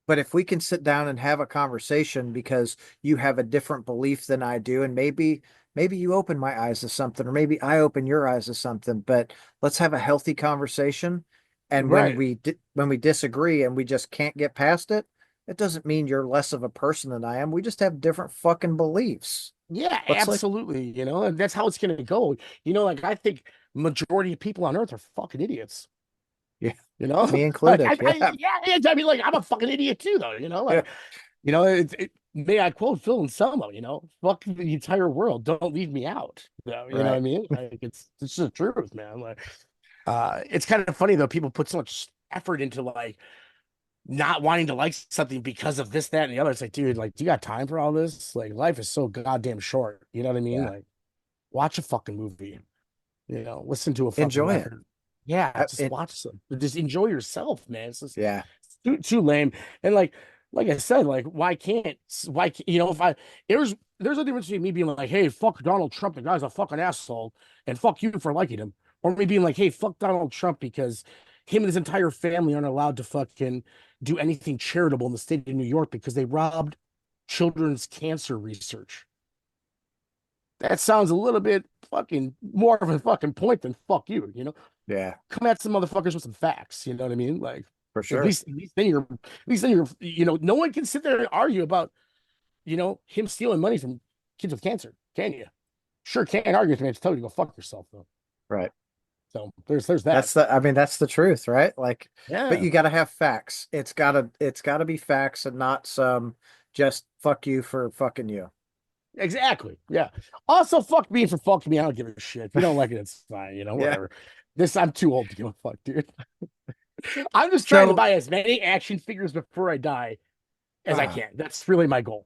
if we can sit down and have a conversation because you have a different belief than I do, and maybe you open my eyes to something, or maybe I open your eyes to something, but let's have a healthy conversation. And Right. when we disagree and we just can't get past it, it doesn't mean you're less of a person than I am. We just have different fucking beliefs. Yeah, Let's like, absolutely. And that's how it's gonna go. Like I think majority of people on earth are fucking idiots. yeah, You know, me like included. Yeah, yeah. I mean, like I'm a fucking idiot too, though. yeah, May I quote Phil Anselmo? Fuck the entire world. Don't leave me out. You know what right. I mean? Like it's just the truth, man. Like, it's kind of funny though. People put so much effort into like not wanting to like something because of this, that, and the other. It's like, dude, like, do you got time for all this? Like, life is so goddamn short. You know what I mean? Yeah, Like, watch a fucking movie. Listen to a fucking enjoy it. record. Yeah, just It watch some. Just enjoy yourself, man. It's just yeah, it's too lame. And like I said, like, why can't, if I there's a difference between me being like, hey, fuck Donald Trump, the guy's a fucking asshole, and fuck you for liking him, or me being like, hey, fuck Donald Trump because him and his entire family aren't allowed to fucking do anything charitable in the state of New York because they robbed children's cancer research. That sounds a little bit fucking more of a fucking point than fuck you, yeah, Come at some motherfuckers with some facts, you know what I mean? Like for sure. at least then you're no one can sit there and argue about, him stealing money from kids with cancer, can you? Sure can't argue with me to tell you to go fuck yourself though. Right. So there's that. I mean, that's the truth, right? Like, but Yeah, you got to have facts. It's gotta be facts and not some just fuck you for fucking you. exactly. Yeah. Also, fuck me for fucking me. I don't give a shit. If you don't like it, it's fine. Yeah. Whatever. I'm too old to give a fuck, dude. I'm just trying to So, buy as many action figures before I die as I uh, can. That's really my goal.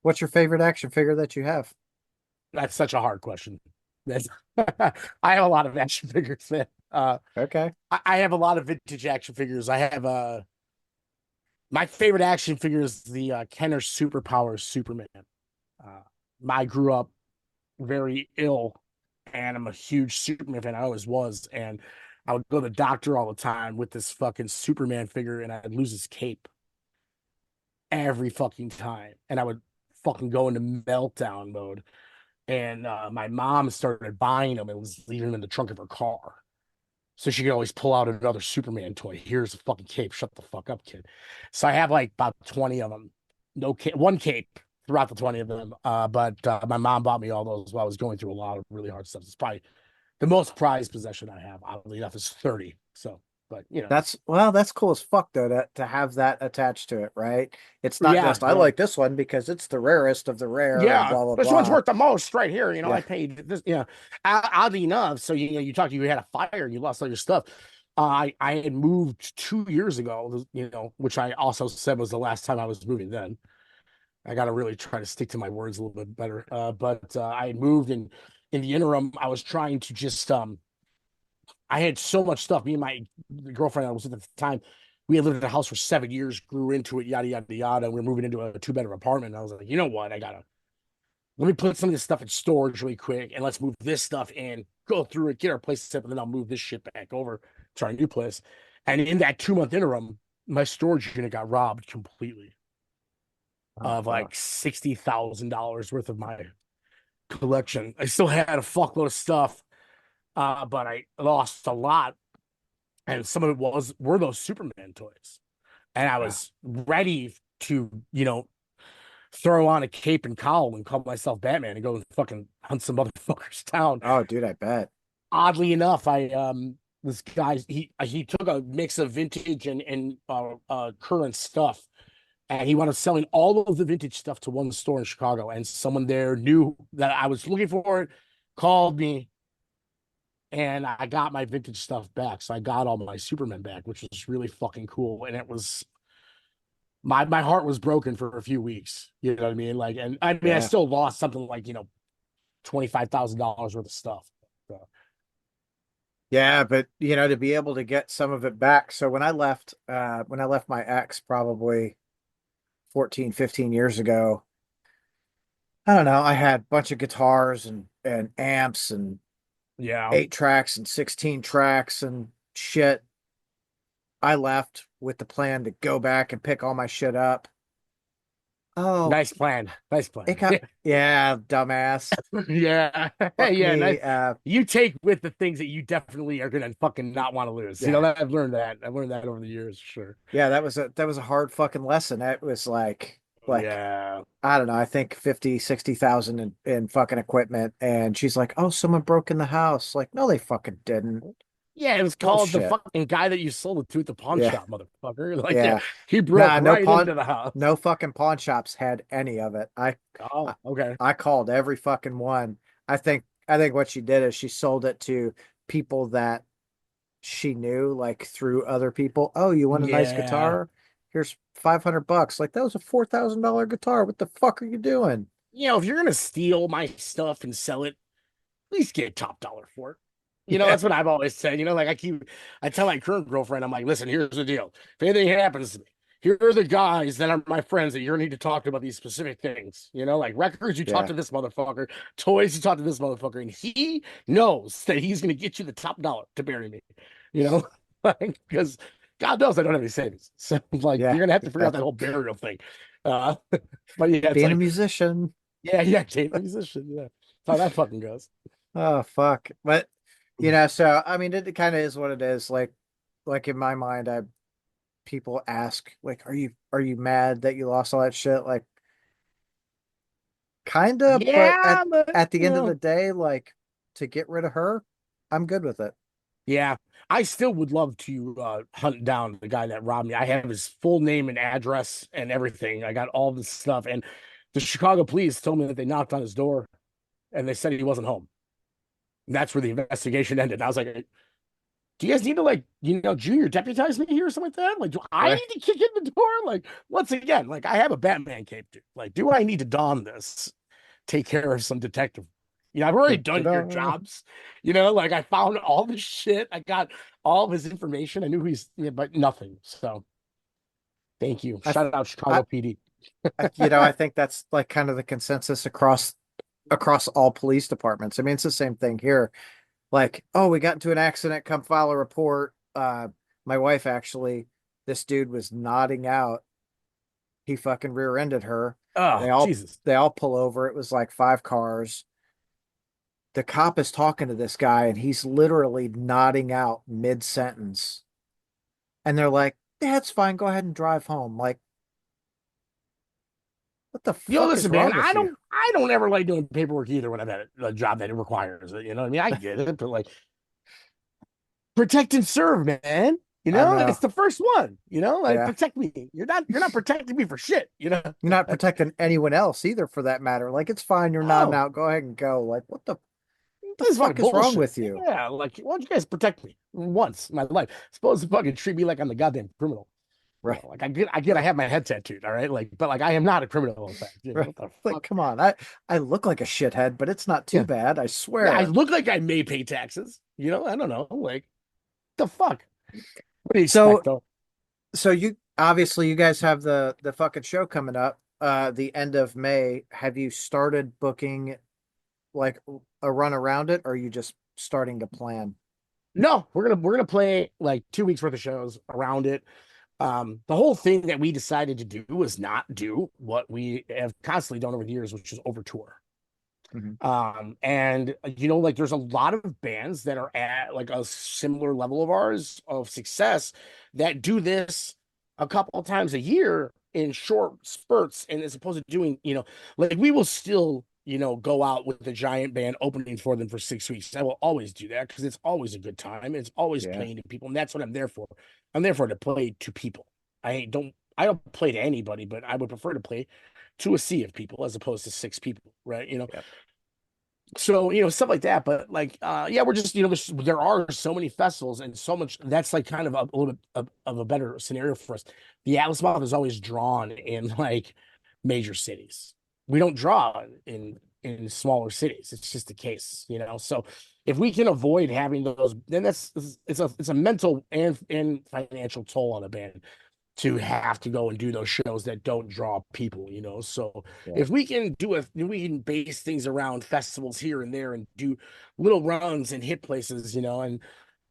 what's your favorite action figure that you have? That's such a hard question. That's I have a lot of action figures, man. Okay. I have a lot of vintage action figures. I have my favorite action figure is the Kenner Superpowers Superman. Uh, I grew up very ill, and I'm a huge Superman fan. I always was, and I would go to the doctor all the time with this fucking Superman figure, and I'd lose his cape every fucking time, and I would fucking go into meltdown mode. And my mom started buying them and was leaving them in the trunk of her car. So she could always pull out another Superman toy. Here's a fucking cape. Shut the fuck up, kid. So I have like about 20 of them. No cape, one cape throughout the 20 of them. But my mom bought me all those while I was going through a lot of really hard stuff. It's probably the most prized possession I have. Oddly enough, is 30. So, but That's cool as fuck though to have that attached to it, right? It's not yeah, just I yeah. like this one because it's the rarest of the rare and Yeah, blah blah this one's blah. worth the most right here. Yeah. I paid this. Oddly enough, so you talked, you had a fire and you lost all your stuff. I had moved 2 years ago, which I also said was the last time I was moving. Then I got to really try to stick to my words a little bit better. But I had moved, and in the interim, I was trying to just I had so much stuff. Me and my girlfriend I was with at the time, we had lived in a house for 7 years, grew into it, yada yada yada. And we were moving into a two-bedroom apartment. And I was like, you know what, I gotta let me put some of this stuff in storage really quick and let's move this stuff in, go through it, get our place set, and then I'll move this shit back over to our new place. And in that 2 month interim, my storage unit got robbed completely Oh of fuck. like $60,000 worth of my collection. I still had a fuckload of stuff, but I lost a lot. And some of it were those Superman toys. And I Yeah. was ready to, throw on a cape and cowl and call myself Batman and go and fucking hunt some motherfuckers down. Oh, dude, I bet. Oddly enough, I this guy he took a mix of vintage and current stuff, and he wound up selling all of the vintage stuff to one store in Chicago. And someone there knew that I was looking for it, called me, and I got my vintage stuff back. So I got all my Superman back, which was really fucking cool. And it was my heart was broken for a few weeks. You know what I mean? Like, and I mean, I Yeah. still lost something like $25,000 worth of stuff. So, Yeah, but to be able to get some of it back. So when I left my ex probably 14, 15 years ago, I don't know, I had a bunch of guitars and amps and yeah, 8 tracks and 16 tracks and shit. I left with the plan to go back and pick all my shit up. Oh, nice plan, nice it plan. got, yeah, dumbass. Yeah, Fuck yeah, nice. me. You take with the things that you definitely are gonna fucking not want to lose. Yeah. I've learned that. I've learned that over the years, for sure. Yeah, that was a hard fucking lesson. That was like Yeah, I don't know, I think 50, 60,000 in fucking equipment. And she's like, oh, someone broke in the house. Like, no, they fucking didn't. yeah. It was called the Bullshit. fucking guy that you sold it to at the pawn Yeah. shop, motherfucker. Like, yeah, Yeah. he broke Nah, right into the house. no fucking pawn shops had any of it. I Oh, okay. I called every fucking one. I think what she did is she sold it to people that she knew, like through other people. Oh, you want a nice Yeah. guitar? Here's $500. Like, that was a $4,000 guitar. What the fuck are you doing? If you're gonna steal my stuff and sell it, at least get top dollar for it. Yeah. That's what I've always said. Like I tell my current girlfriend, I'm like, listen, here's the deal. If anything happens to me, here are the guys that are my friends that you're gonna need to talk to about these specific things. Like records, you talk Yeah. to this motherfucker, toys, you talk to this motherfucker, and he knows that he's gonna get you the top dollar to bury me. You know, like because God knows I don't have any savings. So like Yeah. you're gonna have to figure Yeah. out that whole burial thing. Uh, but yeah, it's Being a like, musician. yeah, Kate musician, yeah. That's how that fucking goes. Oh, fuck. But, so I mean, it kind of is what it is. Like in my mind, people ask, like, are you mad that you lost all that shit? Like, kinda, but at Yeah, but at the end of the day, like, to get rid of her, I'm good with it. yeah, I still would love to hunt down the guy that robbed me. I have his full name and address and everything. I got all this stuff, and the Chicago police told me that they knocked on his door and they said he wasn't home. And that's where the investigation ended. And I was like, "Do you guys need to junior deputize me here or something like that? Like, do I Right. need to kick in the door? Like, once again, like I have a Batman cape, dude. Like, do I need to don this? Take care of some detective. I've already done your Da-da. jobs. Like I found all the shit. I got all of his information. I knew he's, yeah, but nothing. So thank you. I, Shout out I, Chicago PD. I think that's like kind of the consensus across all police departments. I mean, it's the same thing here. Like, oh, we got into an accident, come file a report. My wife actually, this dude was nodding out. He fucking rear-ended her. Oh, They all Jesus. they all pull over. It was like 5 cars. The cop is talking to this guy and he's literally nodding out mid-sentence. And they're like, yeah, it's fine. Go ahead and drive home. Like, what the fuck is Listen, man, wrong with you? I don't ever like doing paperwork either when I've had a job that it requires it. You know what I mean? I get it, but like protect and serve, man. I know. It's the first one, like Yeah. protect me. You're not protecting me for shit, You're not protecting anyone else either for that matter. Like, it's fine. You're nodding Oh, out. Go ahead and go. Like, what the this is fucking fuck is wrong bullshit. with you? Yeah, like why don't you guys protect me once in my life? Supposed to fucking treat me like I'm the goddamn criminal. Right. Like I have my head tattooed, all right? Like, but like I am not a criminal, in fact. Right. What the Like, fuck? come on. I look like a shithead, but it's not too Yeah. bad. I Yeah, I swear. look like I may pay taxes. I don't know. Like, the fuck? What do you expect So though? you obviously you guys have the fucking show coming up the end of May. Have you started booking like a run around it, or are you just starting to plan? No, we're gonna play like 2 weeks worth of shows around it. The whole thing that we decided to do was not do what we have constantly done over the years, which is over tour. Mhm. And like there's a lot of bands that are at like a similar level of ours of success that do this a couple of times a year in short spurts, and as opposed to doing, like we will still, go out with the giant band opening for them for 6 weeks. I will always do that because it's always a good time. It's always Yeah. playing to people, and that's what I'm there for. I'm there for to play to people. I don't play to anybody, but I would prefer to play to a sea of people as opposed to six people, right? Yep. So stuff like that, but like yeah, we're just there are so many festivals and so much. That's like kind of a little bit of a better scenario for us. The Atlas Moth is always drawn in like major cities. We don't draw in smaller cities. It's just the case. So if we can avoid having those, then it's a mental and financial toll on a band to have to go and do those shows that don't draw people. So Yeah. if we can base things around festivals here and there and do little runs and hit places. And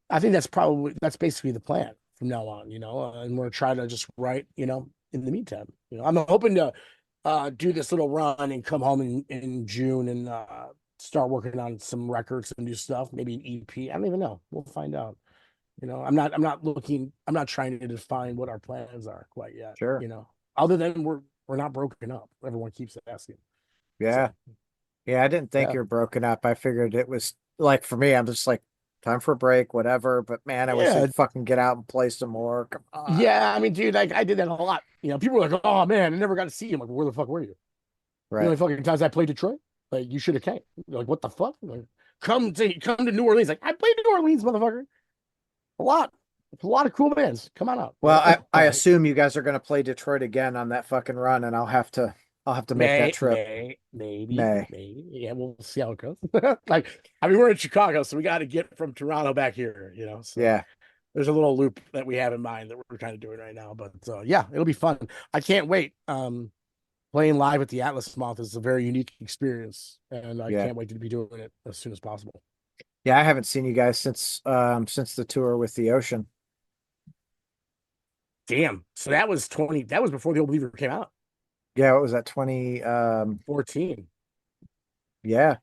I think that's basically the plan from now on. And we're trying to just write, in the meantime. I'm hoping to do this little run and come home in June and start working on some records and new stuff, maybe an EP. I don't even know. We'll find out. I'm not trying to define what our plans are quite yet, Sure. other than we're not broken up. Everyone keeps asking. Yeah. So, Yeah. I didn't think yeah. you were broken up. I figured it was like for me, I'm just like, time for a break, whatever. But man, I wish Yeah. we'd fucking get out and play some more. Come on. Yeah. I mean, dude, like I did that a lot. People were like, oh man, I never got to see you. I'm like, where the fuck were you? The Right. only fucking times I played Detroit, like you should have came. You're like, what the fuck? Like, come to New Orleans. Like, I played in New Orleans, motherfucker. A lot. A lot of cool bands. Come on out. Well, I assume you guys are going to play Detroit again on that fucking run, and I'll have to make that trip. Maybe. May. Yeah, we'll see how it goes. Like, I mean, we're in Chicago, so we got to get from Toronto back here. So Yeah. there's a little loop that we have in mind that we're kind of doing right now. But yeah, it'll be fun. I can't wait. Playing live at the Atlas Moth is a very unique experience, and I Yeah. can't wait to be doing it as soon as possible. Yeah. I haven't seen you guys since the tour with the Ocean. Damn. So that was before the Old Believer came out. Yeah. What was that? 20? 14. Yeah.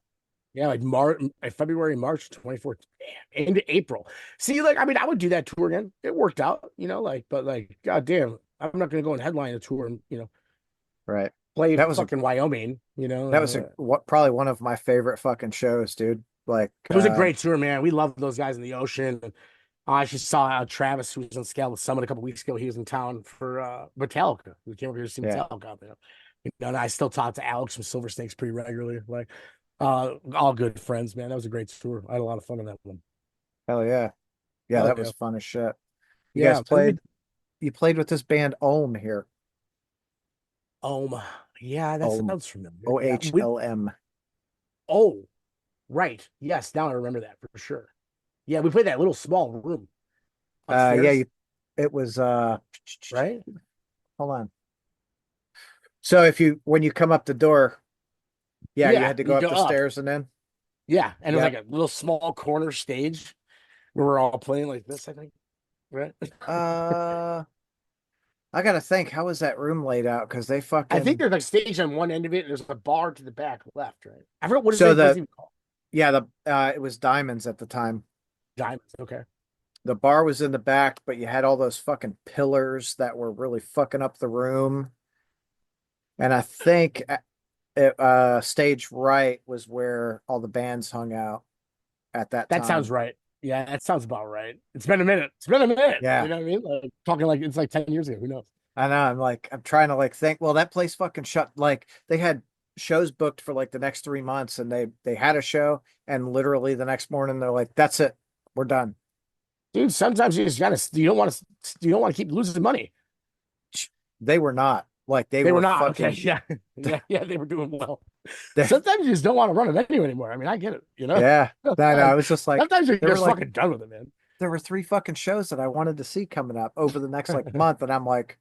Yeah, like March, February, March 24th, into April. See, like, I mean, I would do that tour again. It worked out, but like, goddamn, I'm not gonna go and headline a tour and Right. play That was a fucking Wyoming. that was a what probably one of my favorite fucking shows, dude. Like, It was a great tour, man. We love those guys in the ocean. And I actually saw Travis, who was on Scale with Summit a couple weeks ago. He was in town for Metallica. We came over here to see yeah. Metallica out there. And I still talk to Alex from Silver Snakes pretty regularly. Like, all good friends, man. That was a great tour. I had a lot of fun on that one. Hell yeah. Yeah, Oh that was yeah, fun as shit. You guys yeah. And you played with this band Ohm here. um, yeah, that Ohm. sounds familiar. Yeah, OHLM. oh, right. Yes, now I remember that for sure. Yeah, we played that little small room Yeah, upstairs, it was right? hold on. So when you come up the door, yeah, you Yeah, had to go you up go the up. stairs and then Yeah, and it was yep. like a little small corner stage where we're all playing like this, I think. Right? Uh I gotta think, how was that room laid out? Because they I think fucking there's like stage on one end of it, and there's a bar to the back left, right? I forgot what his so name was the even called. yeah, the it was Diamonds at the time. Diamonds. Okay. The bar was in the back, but you had all those fucking pillars that were really fucking up the room. And I think stage right was where all the bands hung out at that That sounds time. right. Yeah, that sounds about right. It's been a minute. It's been a minute. You Yeah. know what I mean? Like talking like it's like 10 years ago. Who knows? I know. I'm trying to like think, well, that place fucking shut. Like they had shows booked for like the next 3 months and they had a show and literally the next morning they're like, that's it. We're done. Dude, sometimes you don't want to keep losing money. They were not like they They were were not. Okay. fucking Yeah. Yeah, they were doing well. they Sometimes you just don't want to run a venue anymore. I mean, I get it. yeah. I know. Sometimes, I was just like sometimes you're there were just like fucking done with it, man. there were three fucking shows that I wanted to see coming up over the next like month and I'm like,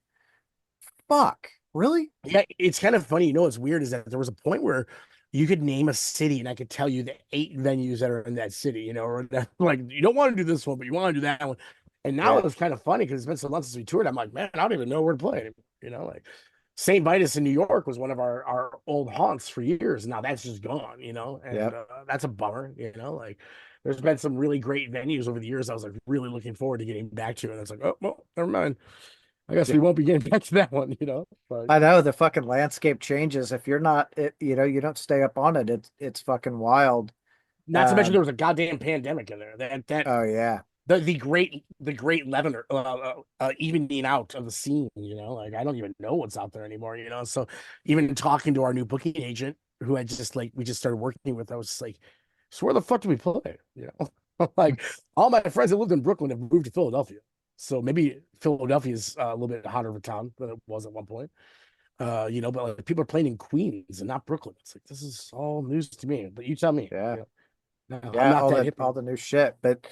fuck, really? Yeah, it's kind of funny. What's weird is that there was a point where you could name a city and I could tell you the 8 venues that are in that city, or that, like you don't want to do this one, but you want to do that one. And now Yeah. it's kind of funny because it's been so long since we toured. I'm like, man, I don't even know where to play anymore. Like St. Vitus in New York was one of our old haunts for years. Now that's just gone, and Yep. that's a bummer. Like there's been some really great venues over the years I was like really looking forward to getting back to. And it's like, oh, well, never mind. I guess Yeah. we won't be getting back to that one, but I know the fucking landscape changes. If you're not, you don't stay up on it. It's fucking wild. not to mention there Um, was a goddamn pandemic in there. That oh yeah, the great leavener evening out of the scene. Like I don't even know what's out there anymore. So even talking to our new booking agent, who I just like, we just started working with, I was just like, so where the fuck do we play? Like all my friends that lived in Brooklyn have moved to Philadelphia. So maybe Philadelphia is a little bit hotter of a town than it was at one point. But like people are playing in Queens and not Brooklyn. It's like this is all news to me. But you tell me. yeah, No, I'm yeah. not that All hippie. the new shit. But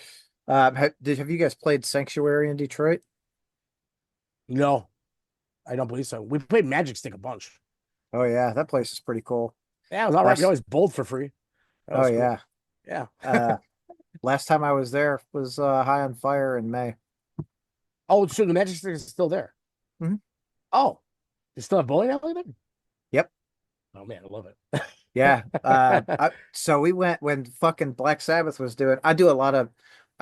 have you guys played Sanctuary in Detroit? No, I don't believe so. We played Magic Stick a bunch. Oh yeah, that place is pretty cool. Yeah, it was all right. We Last always bowled for free. That oh was cool. yeah, Yeah. uh, last time I was there was High on Fire in May. Oh, so the Magic Stick is still there. Mhm. Oh, you still have bowling alley there? Yep. Oh man, I love it. Yeah. So we went when fucking Black Sabbath was doing. I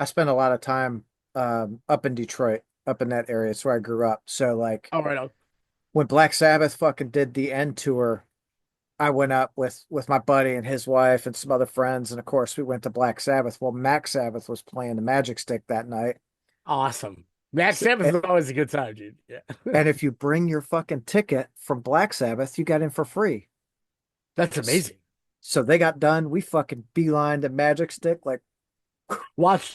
spent a lot of time up in Detroit, up in that area. It's where I grew up. So like All right. when Black Sabbath fucking did the end tour, I went up with my buddy and his wife and some other friends, and of course we went to Black Sabbath. Well, Mac Sabbath was playing the Magic Stick that night. Awesome. Max So, Sabbath is always a good time, dude. Yeah. and if you bring your fucking ticket from Black Sabbath, you got in for free. That's amazing. So they got done. We fucking beelined the Magic Stick like.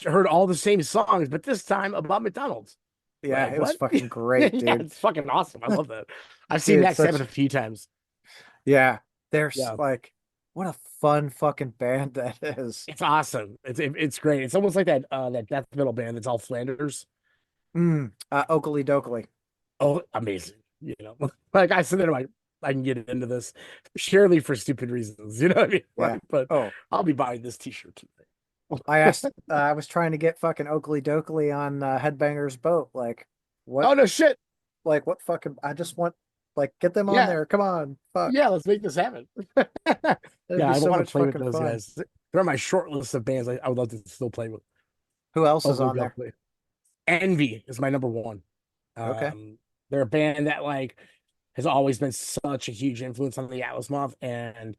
Heard all the same songs, but this time about McDonald's. Yeah, Like it was what? fucking Yeah, great, dude. it's fucking awesome. I love that. I've seen Dude, Max Sabbath such a few times. yeah. There's Yeah. like what a fun fucking band that is. It's awesome. It's great. It's almost like that death metal band that's all Flanders. Oakley Dokley. Oh, amazing. Like I sit there like I can get into this surely for stupid reasons. You know what I mean? Yeah. Like, but Oh, I'll be buying this t-shirt I today. asked I was trying to get fucking Oakley Dokley on Headbangers Boat. Oh no shit. like what fucking I just want like get them on Yeah. there. Come on. Fuck. Yeah, let's make this happen. It'd Yeah, be I so want to much play with fucking those fun. guys. They're on my short list of bands I would love to still play with. Who else is Oakley on there? Dokley. Envy is my number one. Okay. They're a band that like has always been such a huge influence on the Atlas Moth, and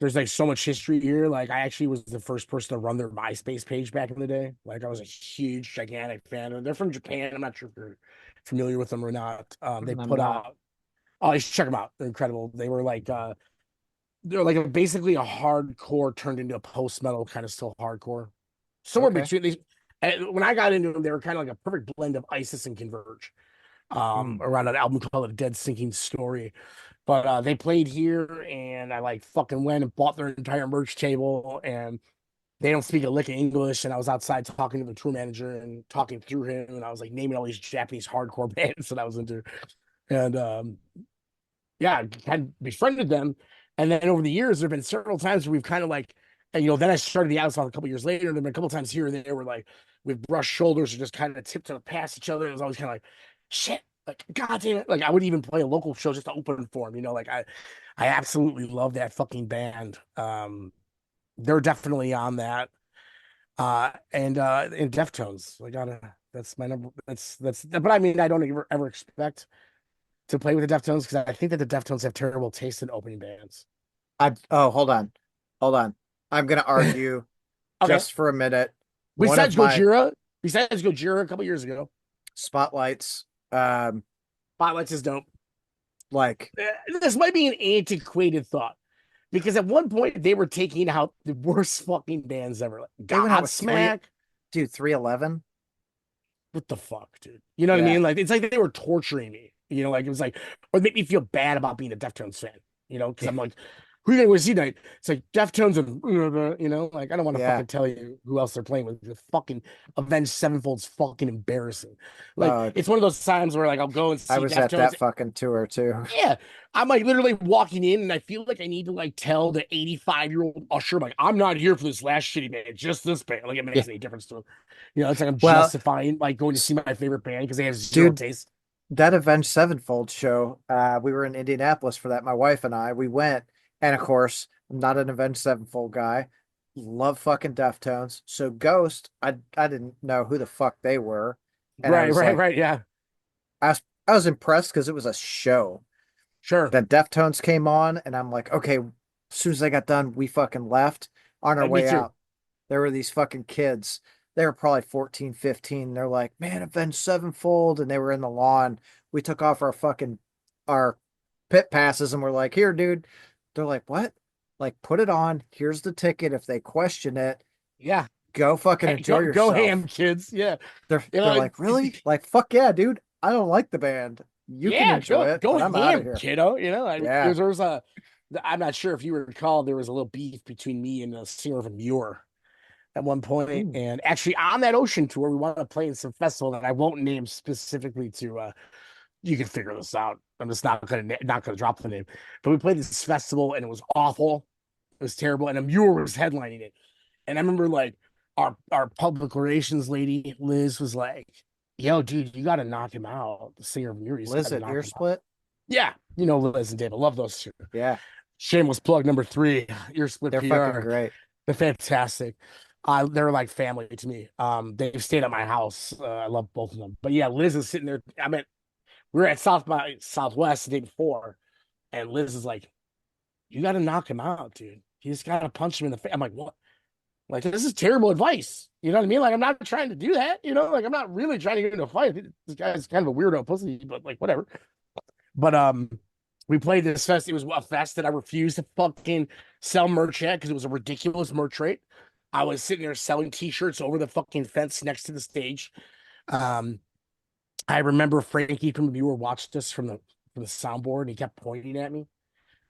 there's like so much history here. Like I actually was the first person to run their MySpace page back in the day. Like I was a huge, gigantic fan. And they're from Japan. I'm not sure if you're familiar with them or not. They I'm put not. out. Oh, you should check them out. They're incredible. They're like basically a hardcore turned into a post metal kind of still hardcore. Somewhere Okay. between these. When I got into them, they were kind of like a perfect blend of ISIS and Converge. Hmm. Around an album called A Dead Sinking Story. But they played here, and I like fucking went and bought their entire merch table, and they don't speak a lick of English. And I was outside talking to the tour manager and talking through him, and I was like naming all these Japanese hardcore bands that I was into, and yeah, I had befriended them. And then over the years, there have been several times where we've kind of like, and then I started the Atlas a couple years later. And there have been a couple times here and there where like we've brushed shoulders or just kind of tiptoed past each other. It was always kind of like, shit, like god damn it. Like I would even play a local show just to open for him. Like I absolutely love that fucking band. They're definitely on that. And in Deftones, I gotta. That's my number. That's. But I mean, I don't ever expect to play with the Deftones because I think that the Deftones have terrible taste in opening bands. Hold on. Hold on. I'm gonna argue Okay. just for a minute. One of Besides my Gojira, besides Gojira a couple years ago, spotlights, Spotlights is dope. like This might be an antiquated thought because at one point they were taking out the worst fucking bands ever. Like they went out with three, Godsmack. dude, 311. What the fuck, dude? You know what I Yeah. mean? Like it's like they were torturing me. Like it was like, or make me feel bad about being a Deftones fan. Because I'm like, who are you gonna see tonight? It's like Deftones and like I don't want to Yeah. fucking tell you who else they're playing with. The fucking Avenged Sevenfold's fucking embarrassing. Like Uh, it's one of those times where like I'll go and I see was at Deftones. that fucking tour too. Yeah, I'm like literally walking in, and I feel like I need to like tell the 85-year-old usher, like I'm not here for this last shitty band, just this band. Like it Yeah. makes any difference to them. It's like I'm Well, justifying like going to see my favorite band because they have zero dude, taste. that Avenged Sevenfold show, we were in Indianapolis for that. My wife and I, we went, and of course, I'm not an Avenged Sevenfold guy. Love fucking Deftones. So Ghost, I didn't know who the fuck they were. And I Right, was right, like, right. Yeah, I was impressed because it was a show. sure. The Deftones came on, and I'm like, okay, as soon as I got done, we fucking left on our Me way too. out. There were these fucking kids. They were probably 14, 15. They're like, man, Avenged Sevenfold. And they were in the lawn. We took off our pit passes and we're like, here, dude. They're like, what? Like, put it on. Here's the ticket. If they question it, Yeah. go fucking Hey, enjoy go ham, yourself. kids. Yeah. You They're know, like, really? Like, fuck yeah, dude. I don't like the band. You can yeah, enjoy it, go but I'm out of ham, here. kiddo. You know, I mean, Yeah. there was a. I'm not sure if you recall, there was a little beef between me and the singer of Muir at one point, Ooh. and actually on that ocean tour, we wanted to play in some festival that I won't name specifically to. You can figure this out. I'm just not gonna drop the name, but we played this festival and it was awful. It was terrible, and a Muir was headlining it. And I remember like our public relations lady Liz was like, "Yo, dude, you got to knock him out. The singer of Muri's got Liz to at knock Ear him out." Split. Yeah, you know Liz and Dave. I love those two. Yeah. Shameless plug number three. Ear Split They're fucking PR. great. They're fantastic. They're like family to me. They've stayed at my house. I love both of them. But yeah, Liz is sitting there. I mean, we were at South by Southwest the day before, and Liz is like, "You got to knock him out, dude. You just got to punch him in the face." I'm like, "What?" Like, this is terrible advice. You know what I mean? Like, I'm not trying to do that. You know, like I'm not really trying to get into a fight. This guy's kind of a weirdo pussy, but like whatever. But we played this fest. It was a fest that I refused to fucking sell merch at because it was a ridiculous merch rate. I was sitting there selling t-shirts over the fucking fence next to the stage. Um, I remember Frankie from the viewer watched us from the soundboard and he kept pointing at me.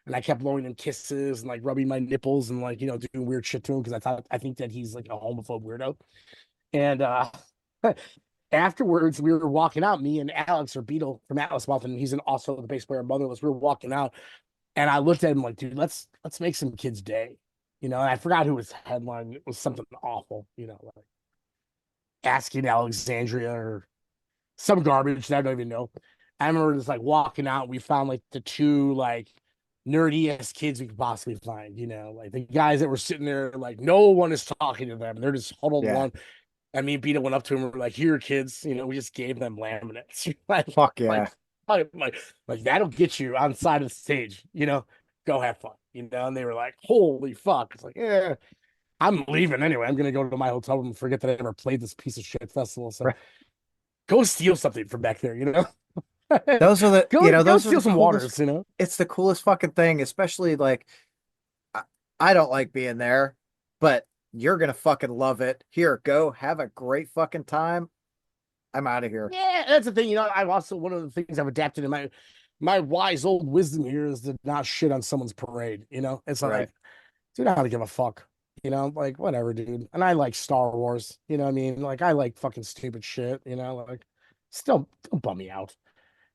And I kept blowing him kisses and like rubbing my nipples and like, doing weird shit to him because I think that he's like a homophobe weirdo. And afterwards, we were walking out, me and Alex or Beetle from Atlas Moth, and also the bass player of Motherless. We were walking out, and I looked at him like, dude, let's make some kids' day. And I forgot who was headline. It was something awful, like asking Alexandria or some garbage that I don't even know. I remember just like walking out. We found like the two like nerdiest kids we could possibly find. Like the guys that were sitting there, like no one is talking to them. They're just huddled Yeah. along. I mean, Beta went up to him and we're like, "Here, kids, we just gave them laminates." Fuck like, yeah. like, like that'll get you on the side of the stage. Go have fun. And they were like, "Holy fuck!" It's like, yeah, I'm leaving anyway. I'm gonna go to my hotel room and forget that I ever played this piece of shit festival. So Right. go steal something from back there. Those are the, Go go those are steal the some coolest. waters. It's the coolest fucking thing, especially like I, I don't like being there, but you're gonna fucking love it. Here, go have a great fucking time. I'm out of here. Yeah, that's the thing. I've also one of the things I've adapted in my wise old wisdom here is to not shit on someone's parade. It's Right. like, dude, I don't give a fuck. Like whatever, dude. And I like Star Wars. You know what I mean? Like I like fucking stupid shit. Like still don't bum me out.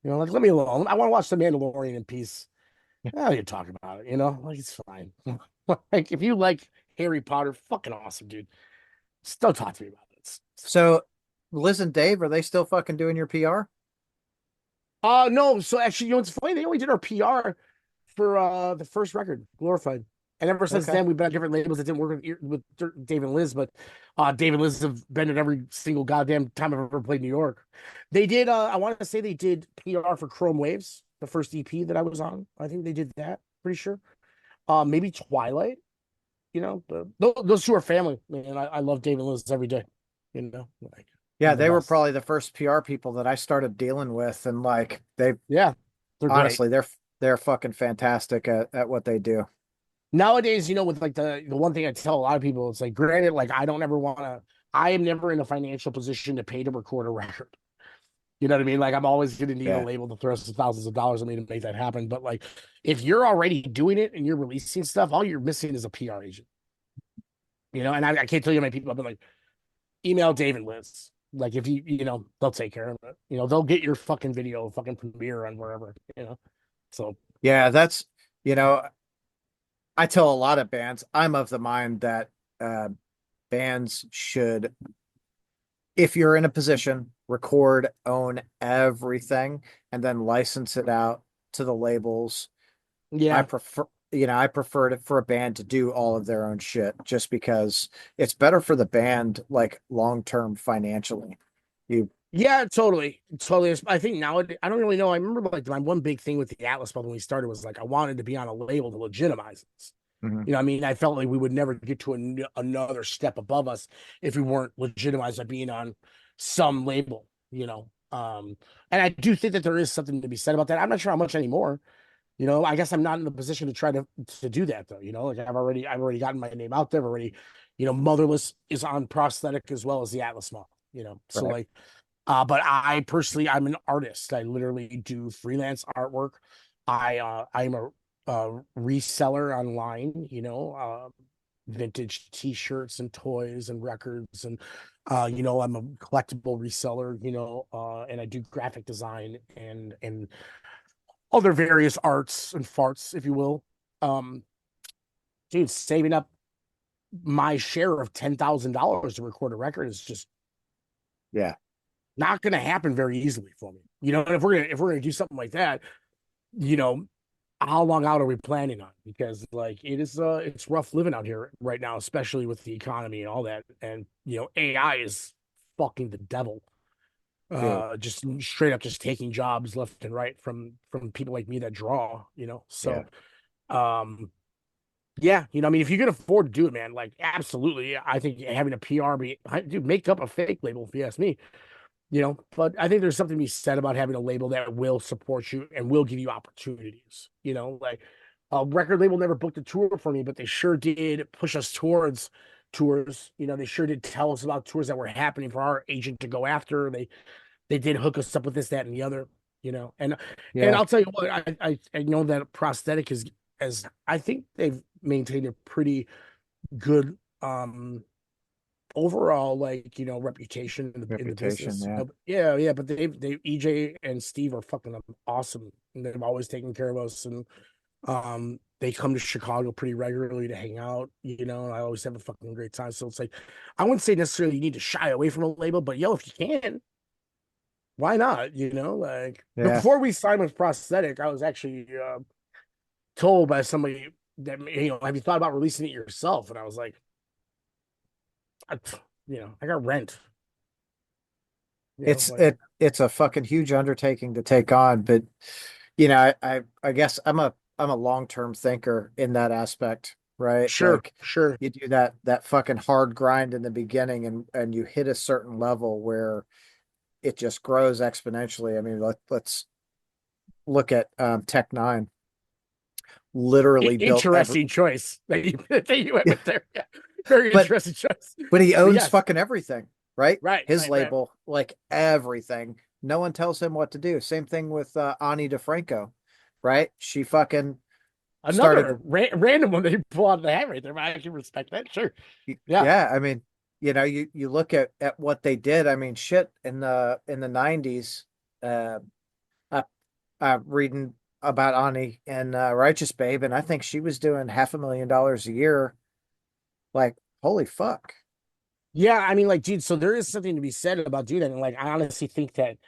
Like let me alone. I want to watch The Mandalorian in peace. I don't need to talk about it. Like it's fine. Like if you like Harry Potter, fucking awesome, dude. Just don't talk to me about it. It's fine. So, Liz and Dave, are they still fucking doing your PR? No. So actually, it's funny. They only did our PR for the first record, Glorified. And ever since Okay. then, we've been on different labels that didn't work with Dave and Liz, but Dave and Liz have been at every single goddamn time I've ever played New York. They did, I want to say they did PR for Chrome Waves, the first EP that I was on. I think they did that, pretty sure. Maybe Twilight, but those two are family, man. I love Dave and Liz every day, like Yeah, they're the they were best. probably the first PR people that I started dealing with, and like they Yeah, they're great. honestly, they're fucking fantastic at what they do. Nowadays, with like the one thing I tell a lot of people, it's like, granted, like I am never in a financial position to pay to record a record. You know what I mean? Like I'm always going to need a Yeah. label to throw some thousands of dollars at me to make that happen. But like, if you're already doing it and you're releasing stuff, all you're missing is a PR agent. And I can't tell you how many people I've been like, email Dave and Liz. Like if they'll take care of it. They'll get your fucking video, fucking premiere on wherever. So Yeah, you know, I tell a lot of bands, I'm of the mind that uh bands should, if you're in a position, record, own everything, and then license it out to the labels. I yeah, prefer, I prefer to, for a band to do all of their own shit just because it's better for the band, like long term financially. You Yeah, totally. Totally. I think nowadays, I don't really know. I remember like my one big thing with the Atlas Moth when we started was like I wanted to be on a label to legitimize this. Hmm. You know, what I mean, I felt like we would never get to another step above us if we weren't legitimized by being on some label, you know. And I do think that there is something to be said about that. I'm not sure how much anymore. You know, I guess I'm not in the position to try to do that though. You know, like I've already gotten my name out there. I've already, Motherless is on prosthetic as well as the Atlas Moth. You know, so Right. like, but I personally, I'm an artist. I literally do freelance artwork. I'm a reseller online. Vintage T-shirts and toys and records and I'm a collectible reseller. And I do graphic design and other various arts and farts, if you will. Um, Dude, saving up my share of $10,000 to record a record is just Yeah. not going to happen very easily for me. And if we're gonna do something like that, you know, how long out are we planning on? Because like it's rough living out here right now, especially with the economy and all that. And AI is fucking the devil. Dude. Just straight up just taking jobs left and right from people like me that draw. Yeah. So um yeah, I mean, if you can afford to do it, man, like absolutely. I think having a PR dude, make up a fake label if you ask me. But I think there's something to be said about having a label that will support you and will give you opportunities. Like a record label never booked a tour for me, but they sure did push us towards tours. They sure did tell us about tours that were happening for our agent to go after. They did hook us up with this, that, and the other. And Yeah. I'll tell you what, I know that prosthetic is, as I think they've maintained a pretty good overall, like, reputation in the Reputation. business. Yeah. Yeah, yeah, but they EJ and Steve are fucking awesome, and they've always taken care of us. And they come to Chicago pretty regularly to hang out, and I always have a fucking great time. So it's like, I wouldn't say necessarily you need to shy away from a label, but yo, if you can, why not? Like Yeah. before we signed with Prosthetic, I was actually told by somebody that, have you thought about releasing it yourself? And I was like, I, I got rent. Like, It's a fucking huge undertaking to take on, but I guess I'm a long-term thinker in that aspect, right? sure, Like sure. you do that fucking hard grind in the beginning and you hit a certain level where it just grows exponentially. I mean, let's look at Tech Nine. Literally built every Interesting choice that you went yeah, with there. Yeah. Very but interesting choice. but he But owns yes, fucking everything, right? right, His right, right. label, like everything. No one tells him what to do. Same thing with Ani DeFranco, right? She fucking started Another random one that you pull out of the hat right there. But I can respect that. Sure. Yeah. yeah, I mean, you look at what they did. I mean, shit in the 90s, uh I reading about Ani and Righteous Babe, and I think she was doing $500,000 a year. Like, holy fuck. Yeah. I mean, like, dude, so there is something to be said about doing that. And like, I honestly think that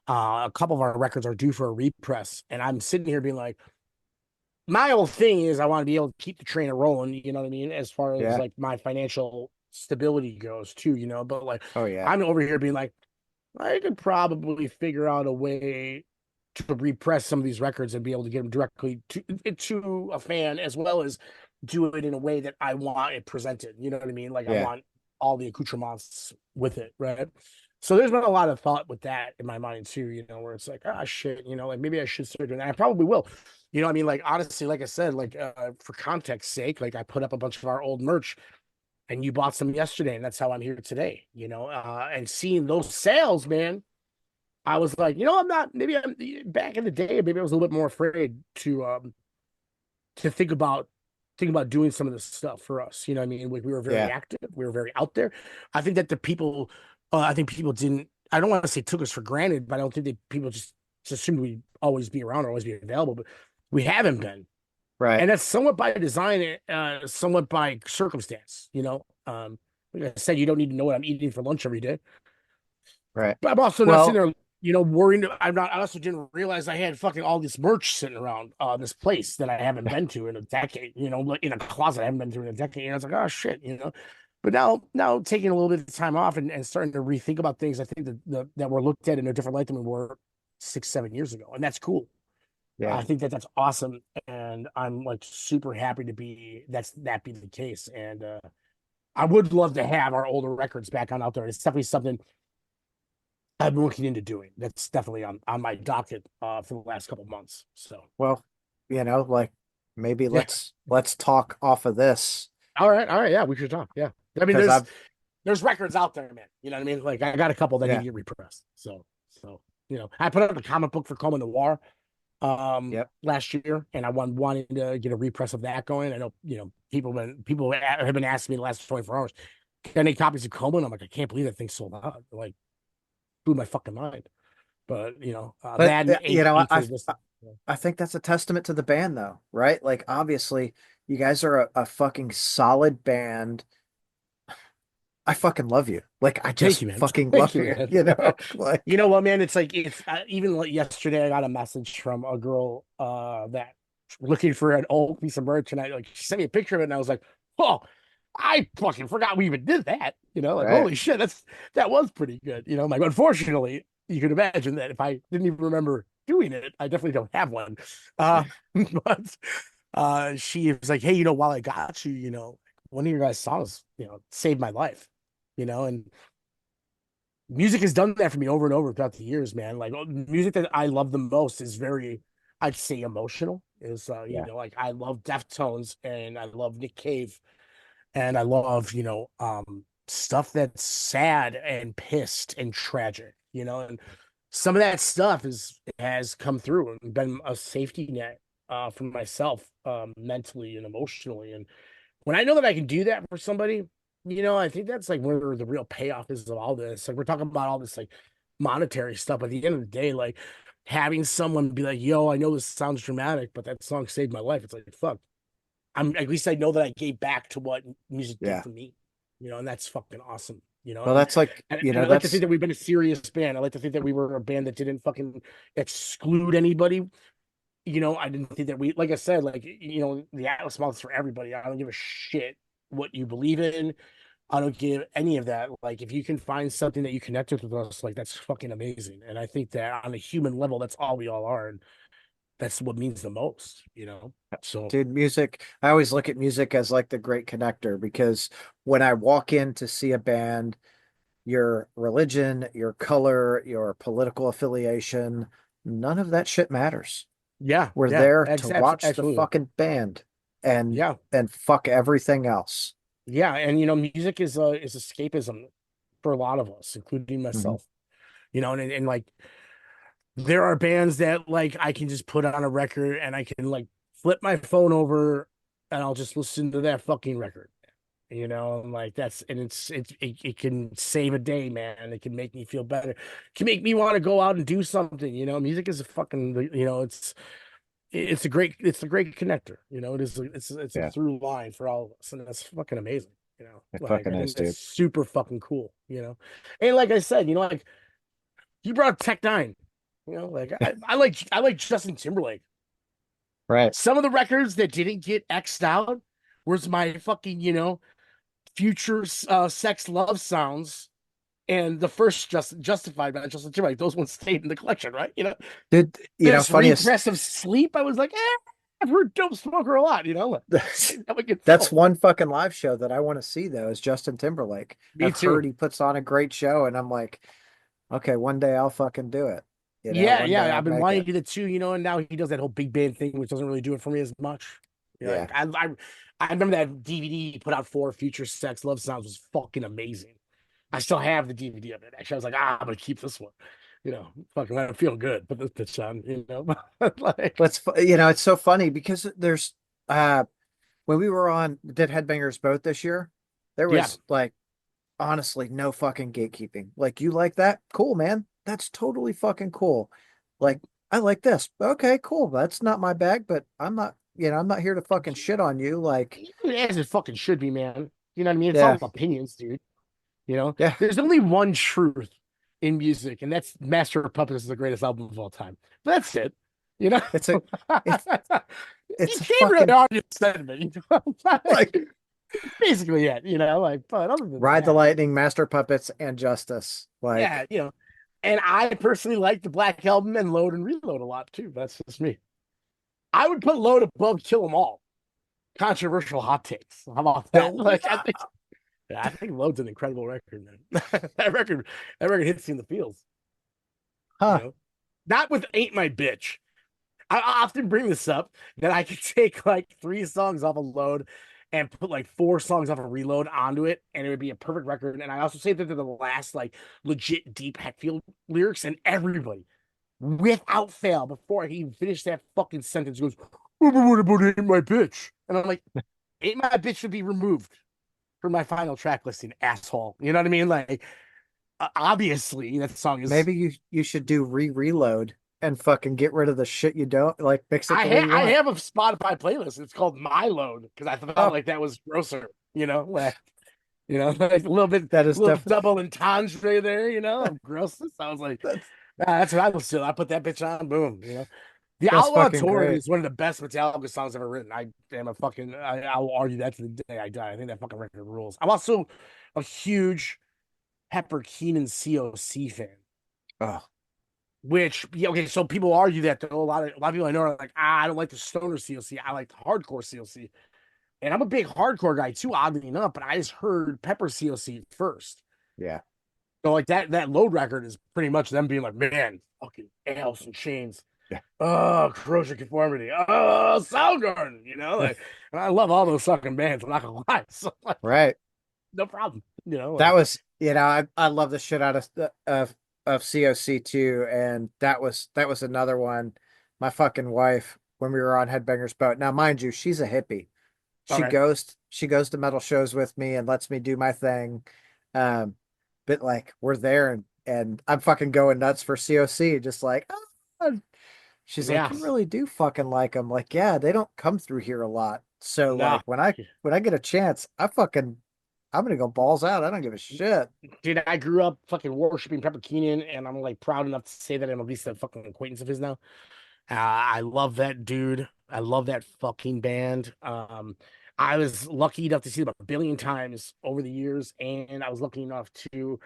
a couple of our records are due for a repress. And I'm sitting here being like, my whole thing is I want to be able to keep the trainer rolling, you know what I mean, as far as Yeah. like my financial stability goes too, but like Oh yeah. I'm over here being like, I could probably figure out a way to repress some of these records and be able to get them directly to a fan, as well as do it in a way that I want it presented. You know what I mean? Like I Yeah. want all the accoutrements with it, right? So there's been a lot of thought with that in my mind too, where it's like, ah, shit, like maybe I should start doing that. I probably will. I mean, like honestly, like I said, like for context sake, like I put up a bunch of our old merch and you bought some yesterday, and that's how I'm here today, and seeing those sales, man, I was like, I'm not, maybe I'm back in the day, maybe I was a little bit more afraid to think about doing some of this stuff for us. You know what I mean? Like we were very Yeah. active, we were very out there. I think people didn't, I don't want to say took us for granted, but I don't think that people just assumed we'd always be around or always be available, but we haven't been. Right. And that's somewhat by design, somewhat by circumstance. Like I said, you don't need to know what I'm eating for lunch every day. Right. But I'm also not sitting Well, there, worrying. I also didn't realize I had fucking all this merch sitting around this place that I haven't been to in a decade, like in a closet I haven't been to in a decade. And I was like, oh shit. But now taking a little bit of time off and starting to rethink about things, I think that we're looked at in a different light than we were 6, 7 years ago, and that's cool. Yeah. I think that's awesome, and I'm like super happy to be the case. And I would love to have our older records back on out there. It's definitely something I've been looking into doing. That's definitely on my docket for the last couple months. So Well, like maybe yeah, let's talk off of this all right, yeah, we should talk. Yeah, I mean, because I've there's records out there, man. You know what I mean? Like I got a couple that need yeah, to get repressed. So I put out a comic book for Coleman Noir yep. last year, and I wanting to get a repress of that going. I know people have been asking me the last 24 hours, got any copies of Coleman? I'm like, I can't believe that thing sold out. Like blew my fucking mind. But But that and ink for this. I think that's a testament to the band though, right? Like obviously you guys are a fucking solid band. I fucking love you. Like I Thank just you, man. fucking Thank love you, you, man. You Like know what, man? It's like it's even like yesterday. I got a message from a girl that looking for an old piece of merch, and she sent me a picture of it, and I was like, oh, I fucking forgot we even did that. Like right. holy shit, that was pretty good. Like unfortunately, you can imagine that if I didn't even remember doing it, I definitely don't have one. Uh, but she was like, hey, while I got you, one of your guys' songs, saved my life. And music has done that for me over and over throughout the years, man. Like music that I love the most is very, I'd say, emotional. Is Yeah. like I love Deftones and I love Nick Cave and I love stuff that's sad and pissed and tragic. And some of that stuff has come through and been a safety net for myself mentally and emotionally. And when I know that I can do that for somebody, I think that's like where the real payoff is of all this. Like we're talking about all this like monetary stuff, but at the end of the day, like having someone be like, "Yo, I know this sounds dramatic, but that song saved my life." It's like, fuck. I'm at least I know that I gave back to what music did Yeah. for me. And that's fucking awesome. Well, And that's like, and I like to think that's that we've been a serious band. I like to think that we were a band that didn't fucking exclude anybody. I didn't think that like I said, like, the Atlas Moth is for everybody. I don't give a shit what you believe in. I don't give any of that. Like, if you can find something that you connect with us, like, that's fucking amazing. And I think that on a human level, that's all we all are. And that's what means the most. So, dude, music. I always look at music as like the great connector because when I walk in to see a band, your religion, your color, your political affiliation, none of that shit matters. yeah, We're yeah, there to watch the absolutely. fucking band and Yeah, fuck everything else. yeah. And, music is escapism for a lot of us, including Hmm. myself, and like, there are bands that like I can just put on a record and I can like flip my phone over and I'll just listen to that fucking record. And like it can save a day, man. It can make me feel better. It can make me want to go out and do something. Music is a fucking it's a great connector. It is it's a Yeah, through line for all of us, and that's fucking amazing. it Like fucking I is, think that's dude. super fucking cool. And like I said, like you brought up Tech Nine. Like I like Justin Timberlake. Right. Some of the records that didn't get X'd out was my fucking, future sex love sounds and the first justified by Justin Timberlake. Those ones stayed in the collection, right? Dude, This funniest. repressive sleep, I was like, I've heard Dope Smoker a lot, like, that would get That's full. one fucking live show that I want to see though, is Justin Timberlake. Me I've too. heard he puts on a great show, and I'm like, okay, one day I'll fucking do it. Yeah, One day yeah. I'll I've been make wanting it. to do that too, and now he does that whole big band thing, which doesn't really do it for me as much. Yeah. Like I remember that DVD he put out for Future Sex Love Sounds was fucking amazing. I still have the DVD of it. Actually, I was like, I'm gonna keep this one. Fucking I'm feeling good. Put this bitch on. Like, But it's so funny because there's when we were on did Headbangers Boat this year, there yeah, was like honestly no fucking gatekeeping. Like you like that? Cool, man. That's totally fucking cool. Like I like this. Okay, cool. That's not my bag, but I'm not here to fucking shit on you. Like, as it fucking should be, man. You know what I mean? It's yeah, all opinions, dude. yeah. There's only one truth in music, and that's Master of Puppets is the greatest album of all time. But that's it. You know, It's a it's you it's a can't really fucking argue the sentiment. like Like, basically it, like, but other than Ride the that, Lightning, Master Puppets, and Justice. yeah, Like, and I personally like the Black Album and Load and Reload a lot too. That's just me. I would put Load above Kill 'Em All. Controversial hot takes. How about that? no, Like, I think Load's an incredible record, man. that record hits you in the feels, you huh? know. Not with Ain't My Bitch. I often bring this up that I could take like 3 songs off a Load and put like 4 songs off a Reload onto it, and it would be a perfect record. And I also say that they're the last like legit deep Hetfield lyrics, and everybody, without fail, before he even finished that fucking sentence, goes, "What about Ain't My Bitch?" And I'm like, "Ain't My Bitch" should be removed from my final track listing, asshole. You know what I mean? Like, obviously, that song is. Maybe you should do reload and fucking get rid of the shit you don't like. Mix it the way you I want. have a Spotify playlist. It's called My Load because I felt Oh, like that was grosser. Like, like that a is little definitely double entendre there. Of grossness. I was like, that's that's what I was still. I put that bitch on. Boom. The that's Outlaw fucking Tour great. is one of the best Metallica songs ever written. I am a fucking. I will argue that to the day I die. I think that fucking record rules. I'm also a huge Pepper Keenan COC fan. Oh Which, yeah, okay, so people argue that though. A lot of people I know are like, I don't like the stoner COC. I like the hardcore COC. And I'm a big hardcore guy too, oddly enough, but I just heard Pepper COC first. yeah, So like that Load record is pretty much them being like, man, fucking Alice in Chains. yeah, Oh, Corrosion Conformity. Oh, Soundgarden, like, and I love all those fucking bands, I'm not gonna lie. So like, right. no problem. That Like, was I love the shit out of COC too, and that was another one. My fucking wife when we were on Headbangers Boat. Now, mind you, she's a hippie. okay. She goes to metal shows with me and lets me do my thing. Um, but like we're there and I'm fucking going nuts for COC, just like oh. She's like, you Yes. really do fucking like them. Like, yeah, they don't come through here a lot. So No. like when I get a chance, I'm gonna go balls out. I don't give a shit. Dude, I grew up fucking worshiping Pepper Keenan, and I'm like proud enough to say that I'm at least a fucking acquaintance of his now. I love that dude. I love that fucking band. I was lucky enough to see them a billion times over the years, and I was lucky enough to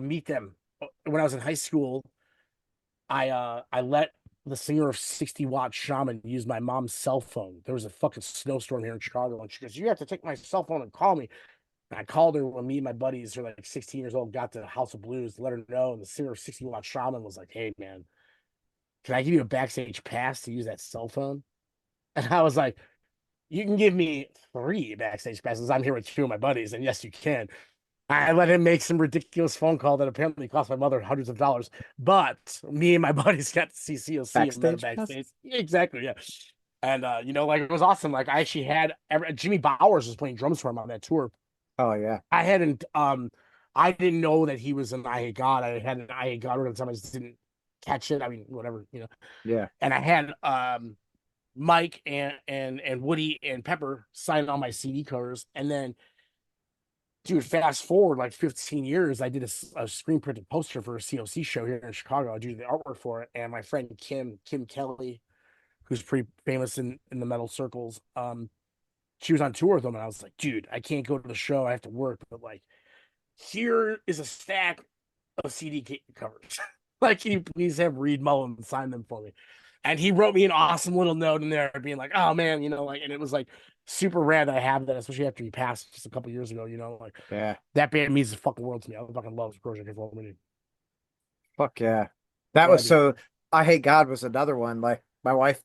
meet them when I was in high school. I let the singer of 60 Watt Shaman use my mom's cell phone. There was a fucking snowstorm here in Chicago, and she goes, "You have to take my cell phone and call me." I called her when me and my buddies who are like 16 years old got to House of Blues to let her know. And the singer of 60 Watt Shaman was like, "Hey, man, can I give you a backstage pass to use that cell phone?" And I was like, "You can give me 3 backstage passes. I'm here with 2 of my buddies." And yes, you can. I let him make some ridiculous phone call that apparently cost my mother hundreds of dollars. But me and my buddies got to see COC and met him Backstage pass? backstage. Exactly, yeah. And like it was awesome. Like I actually had Jimmy Bowers was playing drums for him on that tour. Oh yeah. I hadn't I didn't know that he was an I Hate God. I had an I Hate God at the time. I just didn't catch it. I mean, whatever. Yeah. And I had Mike and Woody and Pepper sign on my CD covers. And then dude, fast forward like 15 years, I did a screen printed poster for a COC show here in Chicago. I do the artwork for it. And my friend Kim Kelly, who's pretty famous in the metal circles, she was on tour with them, and I was like, dude, I can't go to the show. I have to work, but like here is a stack of CD covers. Like, can you please have Reed Mullen sign them for me? And he wrote me an awesome little note in there, being like, "Oh man, like," and it was like super rad that I have that, especially after he passed just a couple years ago. Like Yeah. that band means the fucking world to me. I fucking love Project Conformity. Fuck yeah. That Yeah, was dude. so I Hate God was another one. Like my wife,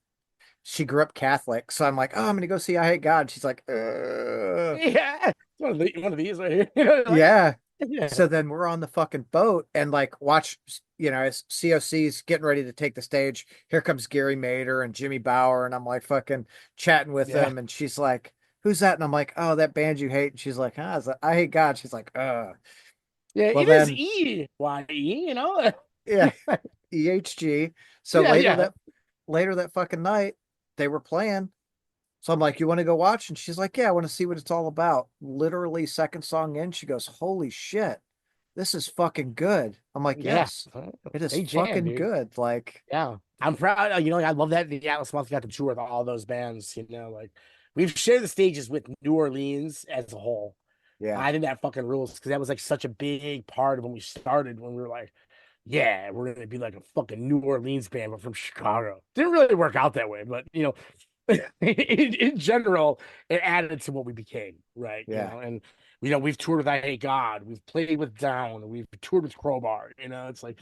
she grew up Catholic, so I'm like, oh, I'm gonna go see I Hate God. She's like, Yeah, one of these right here. Like, yeah. yeah, So then we're on the fucking boat and like watch, as COC's getting ready to take the stage. Here comes Gary Mader and Jimmy Bower, and I'm like fucking chatting with yeah, them, and she's like, "Who's that?" And I'm like, "Oh, that band you hate." And she's like, "Huh?" I hate God. She's like, yeah. Well It is then, EYE. yeah, EHG. So Yeah, yeah, later that fucking night, they were playing. So I'm like, "You want to go watch?" And she's like, "Yeah, I want to see what it's all about." Literally, second song in, she goes, "Holy shit, this is fucking good." I'm like, yeah. "Yes, it is They jam, fucking dude. good." Like, Yeah, I'm proud. I love that the Atlas Moth got to tour with all those bands. Like we've shared the stages with New Orleans as a whole. Yeah. I think that fucking rules because that was like such a big part of when we started, when we were like, yeah, we're gonna be like a fucking New Orleans band, but from Chicago. Didn't really work out that way, but in general, it added to what we became, right? Yeah. And we've toured with I Hate God, we've played with Down, we've toured with Crowbar. It's like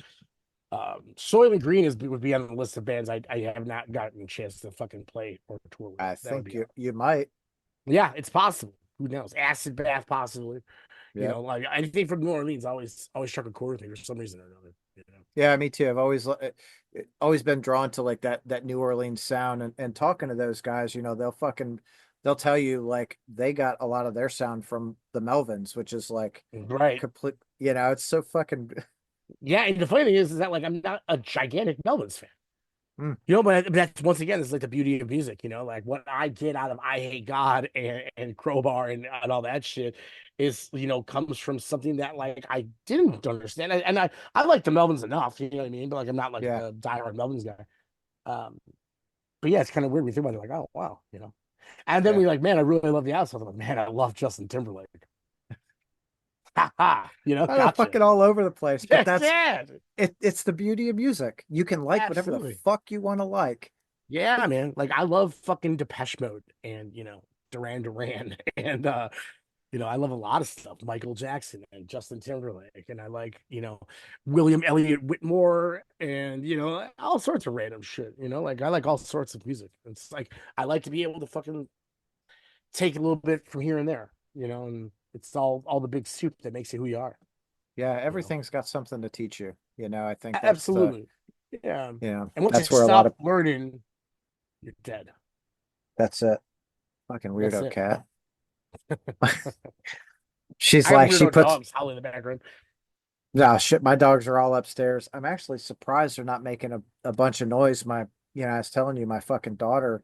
Soil and Green would be on the list of bands I have not gotten a chance to fucking play or tour with. I That would think be on. you might. Yeah, it's possible. Who knows? Acid Bath, possibly. Yep. Like anything from New Orleans always struck a chord with me for some reason or another. Yeah, me too. I've always been drawn to like that New Orleans sound, and talking to those guys, they'll tell you like they got a lot of their sound from the Melvins, which is like Right. complete, it's so fucking Yeah, and the funny thing is that like I'm not a gigantic Melvins fan. mm, But that's once again, it's like the beauty of music, like what I get out of I Hate God and Crowbar and all that shit is, comes from something that like I didn't understand. And I like the Melvins enough, you know what I mean? But like I'm not like yeah, a diehard Melvins guy. Um, but yeah, it's kind of weird. We think about it like, oh wow. And then yeah. we like, man, I really love the Atlas Moth. I'm like, man, I love Justin Timberlake. Ha ha, I know, gotcha. fucking all over the place, but Yeah, that's yeah, it's the beauty of music. You can like whatever the absolutely. fuck you want to like. Yeah, man. Like I love fucking Depeche Mode and Duran Duran and I love a lot of stuff. Michael Jackson and Justin Timberlake. And I like, William Elliott Whitmore and all sorts of random shit. Like I like all sorts of music. It's like I like to be able to fucking take a little bit from here and there, and it's all the big soup that makes you who you are, Yeah, you know. everything's got something to teach you. I think that's the, Absolutely. Yeah. And once you that's where a lot of stop learning, you're dead. that's it. Fucking That's weirdo it. cat. She's I got like, she weirdo puts, dogs howling in the background. nah, shit, my dogs are all upstairs. I'm actually surprised they're not making a bunch of noise. I was telling you, my fucking daughter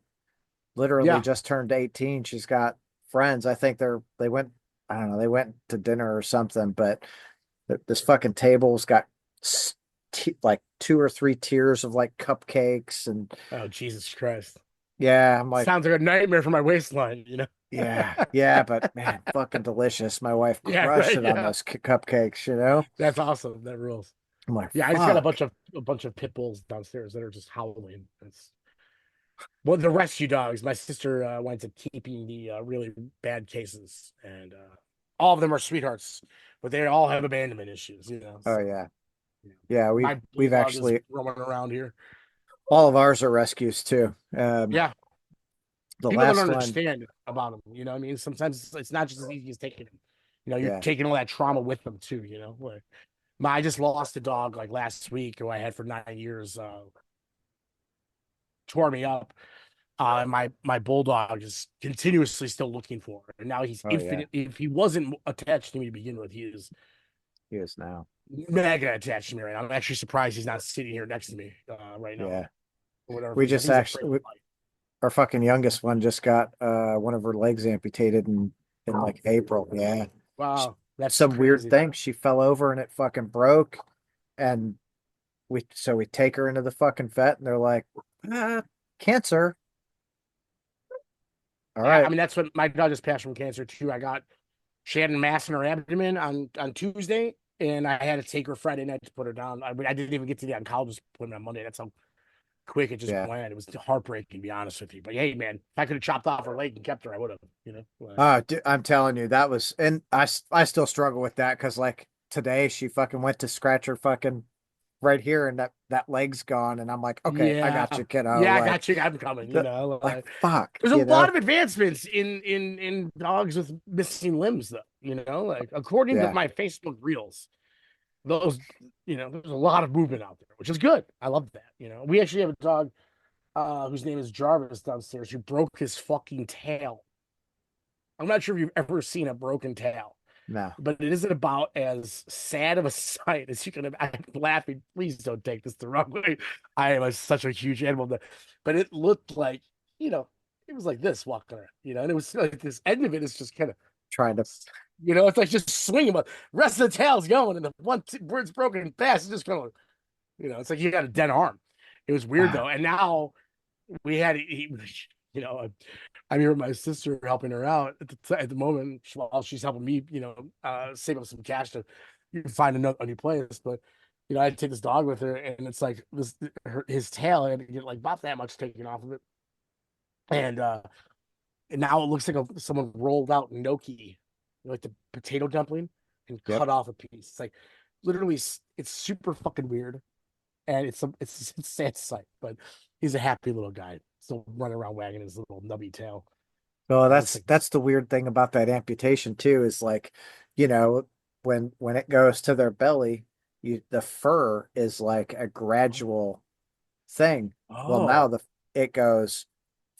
literally Yeah. just turned 18. She's got friends. I think they went, I don't know, they went to dinner or something, but this fucking table's got like two or three tiers of like cupcakes. And Oh, Jesus Christ. yeah, I'm like, Sounds like a nightmare for my waistline. yeah, but man, fucking delicious. My wife Yeah, crushed right. it on Yeah. those cupcakes. That's awesome. That rules. I'm like, Yeah, I just got a fuck. bunch of a bunch of pit bulls downstairs that are just howling. It's well, the rescue dogs. My sister winds up keeping the really bad cases, and all of them are sweethearts, but they all have abandonment issues. Oh So, yeah. you know, Yeah, my we've bulldog is actually roaming around here. all of ours are rescues too. Yeah, The people don't last one, understand about them. You know what I mean? Sometimes it's not just as easy as taking them. You're yeah, taking all that trauma with them too. Like I just lost a dog like last week who I had for 9 years. Tore me up. My bulldog is continuously still looking for her. And now he's oh yeah, infinite. If he wasn't attached to me to begin with, he is he is now. mega attached to me right now. I'm actually surprised he's not sitting here next to me right now. Yeah, Or whatever. we I think just he's afraid actually of we, life. our fucking youngest one just got one of her legs amputated in like April. Yeah, Wow, that's some weird crazy. thing. She fell over and it fucking broke, and we take her into the fucking vet, and they're like, cancer. All Yeah, I right, mean that's what my dog just passed from cancer too. She had a mass in her abdomen on Tuesday, and I had to take her Friday night to put her down. I didn't even get to the oncologist appointment on Monday. That's how quick it just yeah. went. It was heartbreaking, to be honest with you. But hey, man, if I could have chopped off her leg and kept her, I would have. I'm telling you, that was, and I still struggle with that because like today she fucking went to scratch her fucking right here, and that leg's gone, and I'm like, okay, I Yeah, got you, kiddo. yeah, I Like got you. I'm coming. like fuck, There's a lot of advancements in dogs with missing limbs, though. Like according to Yeah, my Facebook reels, those there's a lot of movement out there, which is good. I love that. We actually have a dog whose name is Jarvis downstairs who broke his fucking tail. I'm not sure if you've ever seen a broken tail, no, but it isn't about as sad of a sight as you can. I'm laughing. Please don't take this the wrong way. I am such a huge animal, but it looked like you know it was like this walking around, and it was like this end of it is just kind of trying to, it's like just swinging, but the rest of the tail's going, and the bird's broken fast. It's just kind of it's like you got a dead arm. It was weird ah, though, and now we had I'm here with my sister helping her out at the moment while she's helping me, save up some cash to find a new place. But I had to take this dog with her, and it's like his tail had to get like about that much taken off of it, and and now it looks like someone rolled out gnocchi, like the potato dumpling, and Yep. cut off a piece. It's like literally, it's super fucking weird, and it's a sad sight. But he's a happy little guy, still running around wagging his little nubby tail. Well, Looks like that's the weird thing about that amputation too, is like, you know, when it goes to their belly, the fur is like a gradual thing. Well, now oh, the it goes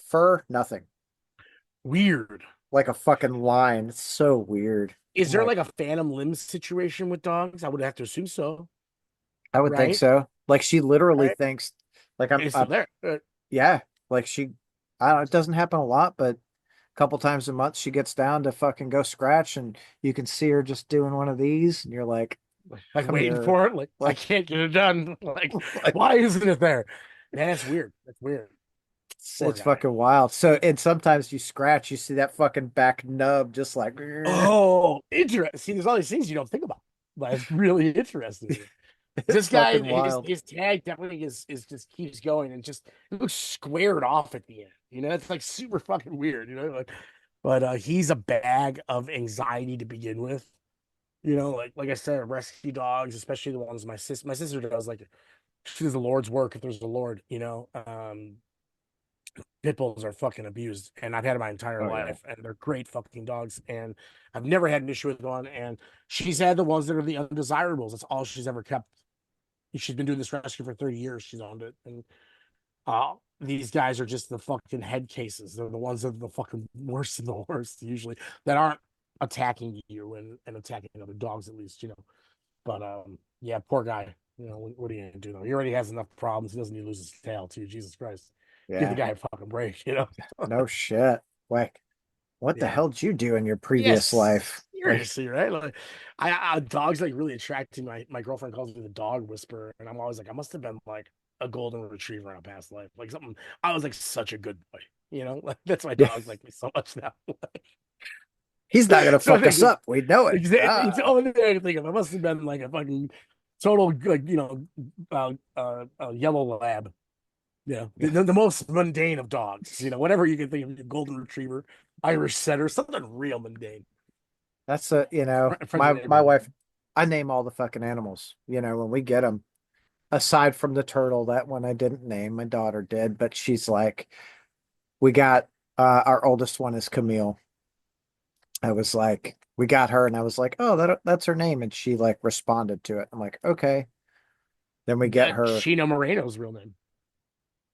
fur, nothing. weird. Like a fucking line. It's so weird. Is I'm there like, like a phantom limb situation with dogs? I would have to assume so, I would think right? so. Like she literally Right? thinks like It's still there. yeah, like she I don't it doesn't happen a lot, but a couple times a month she gets down to fucking go scratch and you can see her just doing one of these and you're like, Like come waiting here. for it. Like I Like can't get it done. Like like why isn't it there? Man, that's weird. That's weird. Poor it's guy. fucking wild. So and sometimes you scratch, you see that fucking back nub just like Oh, interesting. See, there's all these things you don't think about, but it's really interesting. it's This guy, fucking his wild. his tag definitely is just keeps going and just it looks squared off at the end. It's like super fucking weird. Like, but he's a bag of anxiety to begin with. Like I said, rescue dogs, especially the ones my sister does. Like she does the Lord's work if there's a Lord. Pit bulls are fucking abused, and I've had them my entire Oh yeah. life, and they're great fucking dogs, and I've never had an issue with one. And she's had the ones that are the undesirables. That's all she's ever kept. She's been doing this rescue for 30 years. She's owned it, and these guys are just the fucking head cases. They're the ones that are the fucking worst of the worst, usually that aren't attacking you and attacking other dogs, at least. But yeah, poor guy. What are you gonna do though? He already has enough problems. He doesn't need to lose his tail too. Jesus Christ, give the Yeah. guy a fucking break. No shit. Like, what the Yeah. hell did you do in your previous Yes. life? Like, Seriously, right? Like, dogs like really attracting my girlfriend calls me the dog whisperer, and I'm always like, I must have been like a golden retriever in a past life, like something. I was like such a good boy, like that's why yeah, dogs like me so much now. he's not gonna So I fuck us think up. We know it. it's the Ah, only thing I can think of. I must have been like a fucking total like yellow lab. Yeah, yeah. the most mundane of dogs. Whatever you can think of, golden retriever, Irish setter, something real mundane. That's a Friendly my neighborhood. wife. I name all the fucking animals. When we get them. Aside from the turtle, that one I didn't name. My daughter did, but she's like, we got our oldest one is Camille. I was like, we got her, and I was like, oh, that's her name, and she like responded to it. I'm like, okay. Then we get her. Chino Moreno's real name.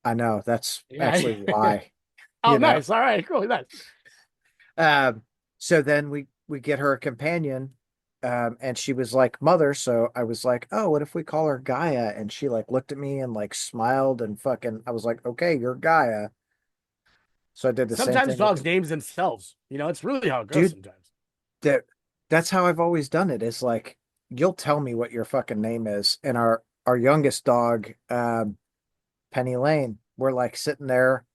I know that's Yeah. actually why, Oh, you know. nice. All right, cool. Nice. Um, so then we get her a companion, and she was like mother. So I was like, oh, what if we call her Gaia? And she like looked at me and like smiled and fucking. I was like, okay, you're Gaia. So I did the same Sometimes thing with dogs the names themselves. It's really how it goes dude. sometimes. That that's how I've always done it. Is like you'll tell me what your fucking name is, and our youngest dog, Penny Lane, we're like sitting there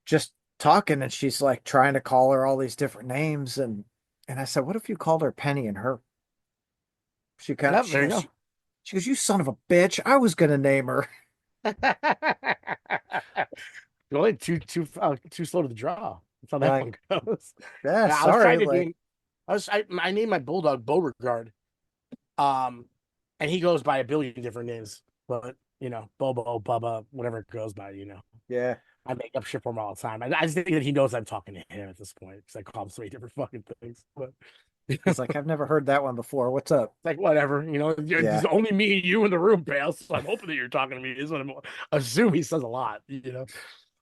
just talking and she's like trying to call her all these different names and I said, "What if you called her Penny?" And her she kind of Yep, there you go. she goes, "You son of a bitch. I was gonna name her." You're only too slow to the draw. That's how that Like, one goes. yeah, Yeah, I was sorry. trying to Like, name. I named my bulldog Beauregard. Um, and he goes by a billion different names, but Bobo, Bubba, whatever it goes by. yeah. I make up shit for him all the time. I just think that he knows I'm talking to him at this point because I call him so many different fucking things. But He's like, I've never heard that one before. What's up? like whatever, there's Yeah. only me and you in the room, pal. So I'm hoping that you're talking to me. Is what I'm assume he says a lot.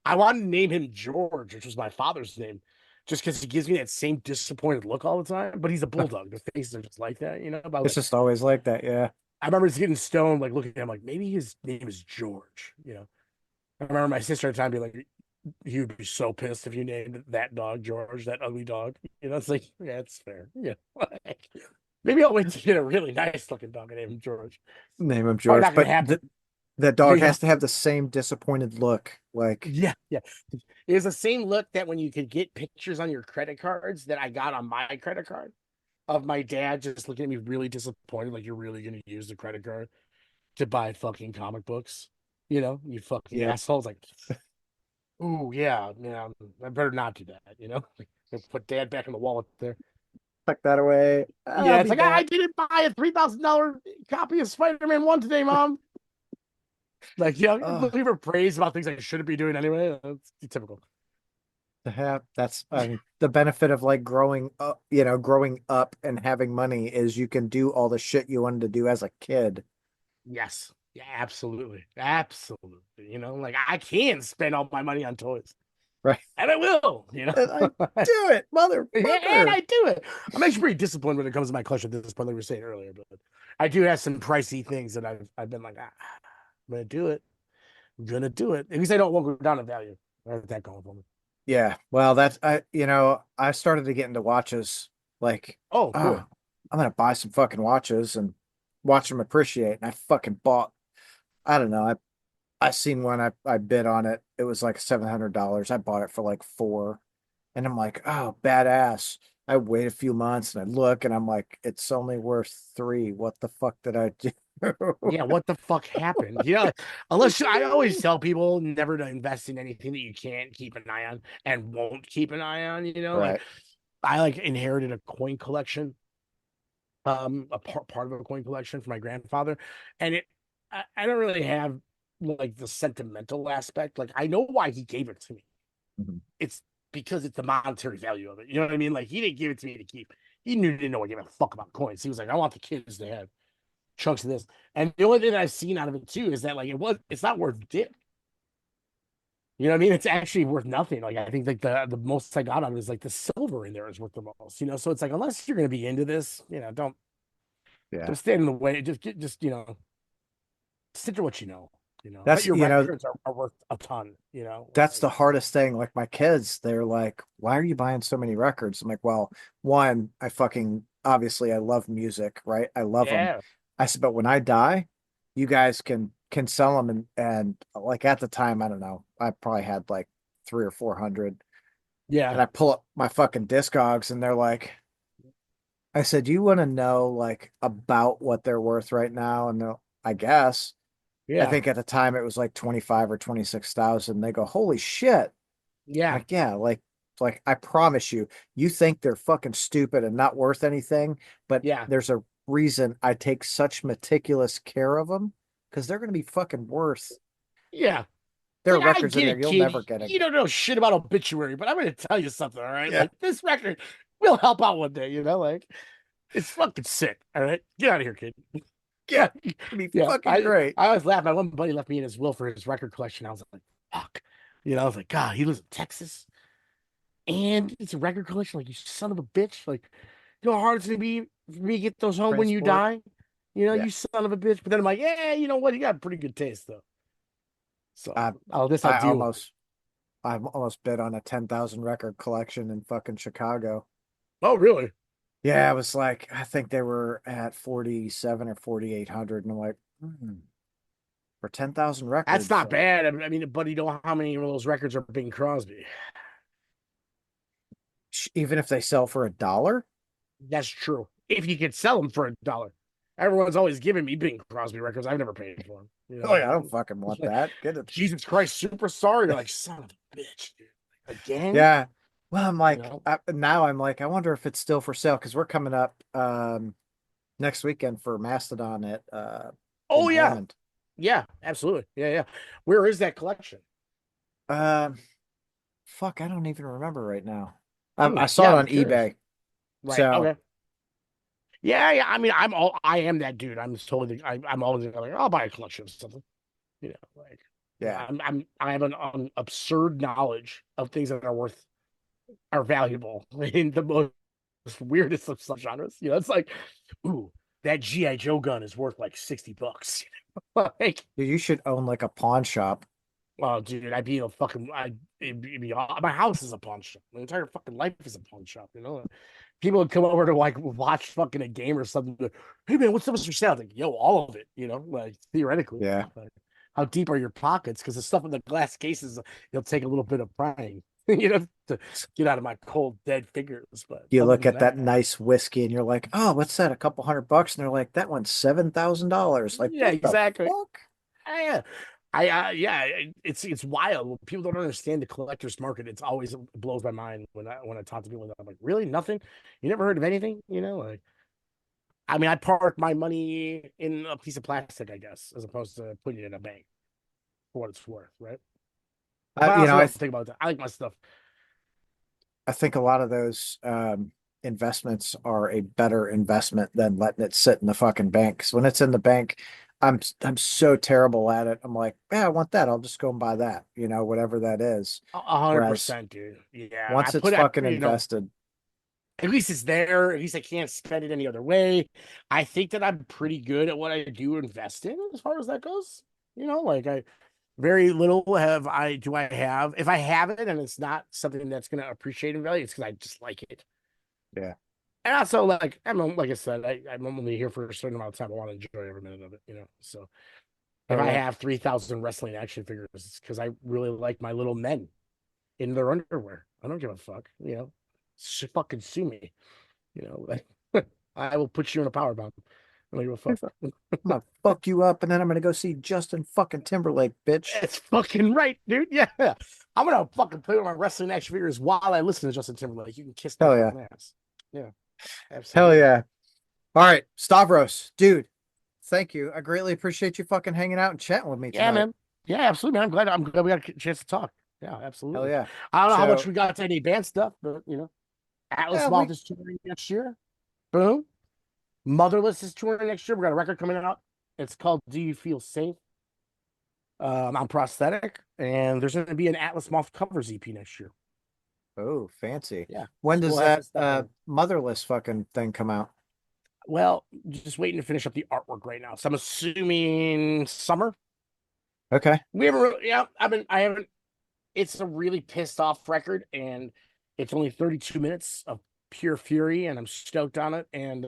I wanted to name him George, which was my father's name, just because he gives me that same disappointed look all the time. But he's a bulldog. Their faces are just like that. But I was It's like, just always like that. Yeah. I remember just getting stoned, like looking at him, like maybe his name is George. I remember my sister at the time being like, he would be so pissed if you named that dog George, that ugly dog. It's like, yeah, it's fair. Yeah. Maybe I'll wait to get a really nice looking dog and name him George. Name him Probably George. not going But to happen. The dog You has know? to have the same disappointed look. Like, Yeah, yeah. It's the same look that when you could get pictures on your credit cards that I got on my credit card of my dad just looking at me really disappointed, like you're really gonna use the credit card to buy fucking comic books. You fucking yep, assholes. Like, ooh, yeah, man, I better not do that, Like, put dad back in the wallet there. tuck that away. I'll Yeah, it's be like I back. didn't buy a $3,000 copy of Spider-Man 1 today, Mom. Like, Oh, leave her praise about things I shouldn't be doing anyway. That's typical. to have that's the benefit of like growing up, growing up and having money is you can do all the shit you wanted to do as a kid. Yes. Yeah, absolutely. Absolutely. Like I can spend all my money on toys. Right. And I will, And I do it, Yeah, and motherfucker. I do it. I'm actually pretty disciplined when it comes to my collection at this point, like we were saying earlier, but I do have some pricey things that I've been like, I'm gonna do it. I'm gonna do it. At least I don't won't go down in value. I have that going for me. Yeah. Well, that's I started to get into watches like, Oh, oh, cool. I'm gonna buy some fucking watches and watch them appreciate. And I fucking bought, I don't know, I seen one, I bid on it. It was like $700. I bought it for like four. And I'm like, oh, badass. I wait a few months and I look and I'm like, it's only worth three. What the fuck did I do? Yeah, what the fuck happened? I always tell people never to invest in anything that you can't keep an eye on and won't keep an eye on. Like Right. I like inherited a coin collection, a part of a coin collection from my grandfather, and I don't really have like the sentimental aspect. Like I know why he gave it to me. Mhm. It's because it's the monetary value of it. You know what I mean? Like he didn't give it to me to keep. Didn't know I gave a fuck about coins. He was like, I want the kids to have chunks of this. And the only thing that I've seen out of it too is that like it's not worth dip. You know what I mean? It's actually worth nothing. Like I think like the most I got out of it is like the silver in there is worth the most. So it's like unless you're gonna be into this, don't Yeah. stand in the way. Just stick to what you know. But That's, your records are worth a ton. that's Like the hardest thing. Like my kids, they're like, why are you buying so many records? I'm like, well, one, obviously I love music, right? I love them. yeah, I said, but when I die, you guys can sell them and like at the time, I don't know, I probably had like three or 400. yeah, And I pull up my fucking Discogs and they're like, I said, you want to know like about what they're worth right now? And I guess. I yeah, think at the time it was like 25 or 26,000. They go, holy shit. yeah, Like, yeah, like I promise you, you think they're fucking stupid and not worth anything, but yeah. there's a reason I take such meticulous care of them because they're going to be fucking worth. Yeah. There are Like I records in get there it, you'll kid. never get You again. don't know shit about obituary, but I'm gonna tell you something, all right? Yeah, Like this record will help out one day, like it's fucking sick. All right. Get out of here, kid. yeah, it'd be Yeah. fucking I great. I always laugh. My one buddy left me in his will for his record collection. I was like, fuck. I was like, God, he lives in Texas and it's a record collection. Like, you son of a bitch. Like, how hard it's gonna be for me to get those home when you Transport. die. Yeah, You son of a bitch. But then I'm like, yeah, you know what? You got pretty good taste though. So I I'll I deal with it. almost I've almost bid on a 10,000 record collection in fucking Chicago. Oh, really? Yeah, I was like, I think they were at 47 or 4,800. And I'm like, for 10,000 That's records, not like, bad. I mean, but you know how many of those records are Bing Crosby? even if they sell for $1, That's true. If you could sell them for $1, everyone's always giving me Bing Crosby records. I've never paid for them. oh yeah, I don't fucking want that. Get it. Jesus Christ, Superstar. You're like, son of a bitch, dude. Again? Yeah. Well, You know? now I'm like, I wonder if it's still for sale because we're coming up next weekend for Mastodon at in Oh yeah, Hammond. yeah, absolutely, yeah, yeah. Where is that collection? Um, fuck, I don't even remember right now. I saw Yeah, it I'm on curious. eBay. Right. So Okay. Yeah, yeah. I mean, I am that dude. I'm just totally. I'm always like, I'll buy a collection of something. Like, yeah, I have an absurd knowledge of things that are valuable in the most weirdest of subgenres. It's like, ooh, that GI Joe gun is worth like $60. Like, dude, you should own like a pawn shop. oh, dude, I'd be a fucking. My house is a pawn shop. My entire fucking life is a pawn shop. People would come over to like watch fucking a game or something. Like, hey man, what's up with your sale? Like, yo, all of it. Like theoretically, Yeah. like, how deep are your pockets? Because the stuff in the glass cases, it'll take a little bit of prying, you know, to get out of my cold dead fingers. But You other look than at that, that nice whiskey and you're like, oh, what's that? A couple $100? And they're like, that one's $7,000. Like, yeah, what the exactly. fuck? Yeah, yeah, it's wild. People don't understand the collector's market. It's always it blows my mind when I talk to people. I'm like, really, nothing? You never heard of anything? You know, like I mean, I park my money in a piece of plastic, I guess, as opposed to putting it in a bank for what it's worth, right? But I You know, also don't think about that. I like my stuff. I think a lot of those investments are a better investment than letting it sit in the fucking bank. Because when it's in the bank, I'm so terrible at it. I'm like, yeah, I want that. I'll just go and buy that, whatever that is. A hundred Whereas percent, dude. Yeah, once it's fucking invested, at least it's there. At least I can't spend it any other way. I think that I'm pretty good at what I do invest in as far as that goes. Like I very little do I have. If I have it and it's not something that's going to appreciate in value, it's because I just like it. yeah. And also, like I said, I'm only here for a certain amount of time. I want to enjoy every minute of it. So if Oh I yeah. have 3,000 wrestling action figures, it's because I really like my little men in their underwear. I don't give a fuck. Fucking sue me. Like I will put you in a power bomb. I don't give a fuck. I'm gonna fuck you up and then I'm gonna go see Justin fucking Timberlake, bitch. That's fucking right, dude. Yeah. I'm gonna fucking play with my wrestling action figures while I listen to Justin Timberlake. You can kiss my Hell yeah. fucking ass. Yeah, Hell absolutely. yeah. All right, Stavros, dude, thank you. I greatly appreciate you fucking hanging out and chatting with me Yeah, tonight. man. Yeah, absolutely, man. I'm glad we got a chance to talk. Yeah, Hell absolutely. yeah. I don't know how much So we got to any band stuff, but Atlas yeah, Moth is touring next year. Boom. Motherless is touring next year. We got a record coming out. It's called Do You Feel Safe? On Prosthetic, and there's going to be an Atlas Moth covers EP next year. oh, fancy. Yeah, When so does we'll have some that stuff there. motherless fucking thing come out? Well, just waiting to finish up the artwork right now. So I'm assuming summer. Okay. We haven't really, yeah, I haven't, it's a really pissed off record, and it's only 32 minutes of pure fury, and I'm stoked on it. And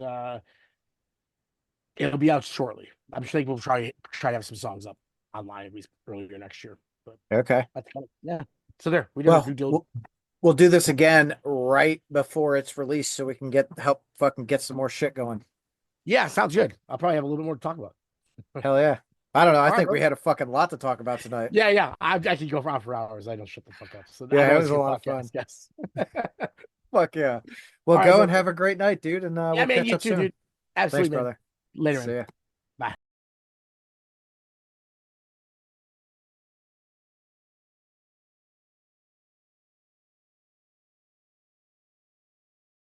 it'll be out shortly. I'm sure we'll try to have some songs up online at least earlier next year. But Okay. that's kind of, yeah. So there, we did our due Well, diligence. we'll do this again right before it's released so we can help fucking get some more shit going. Yeah, sounds good. I'll probably have a little bit more to talk about. Hell yeah. I don't know. I All right, think we bro. had a fucking lot to talk about tonight. Yeah, yeah. I can go on for hours. I don't shut the fuck up. So I Yeah, know it it's was a your lot of podcast. fun. Yes. Fuck yeah. Well, All right, go and brother. have a great night, dude, and Yeah, we'll man. catch You up too, soon. dude. Thanks, Absolutely, man. brother. Later, See man. ya.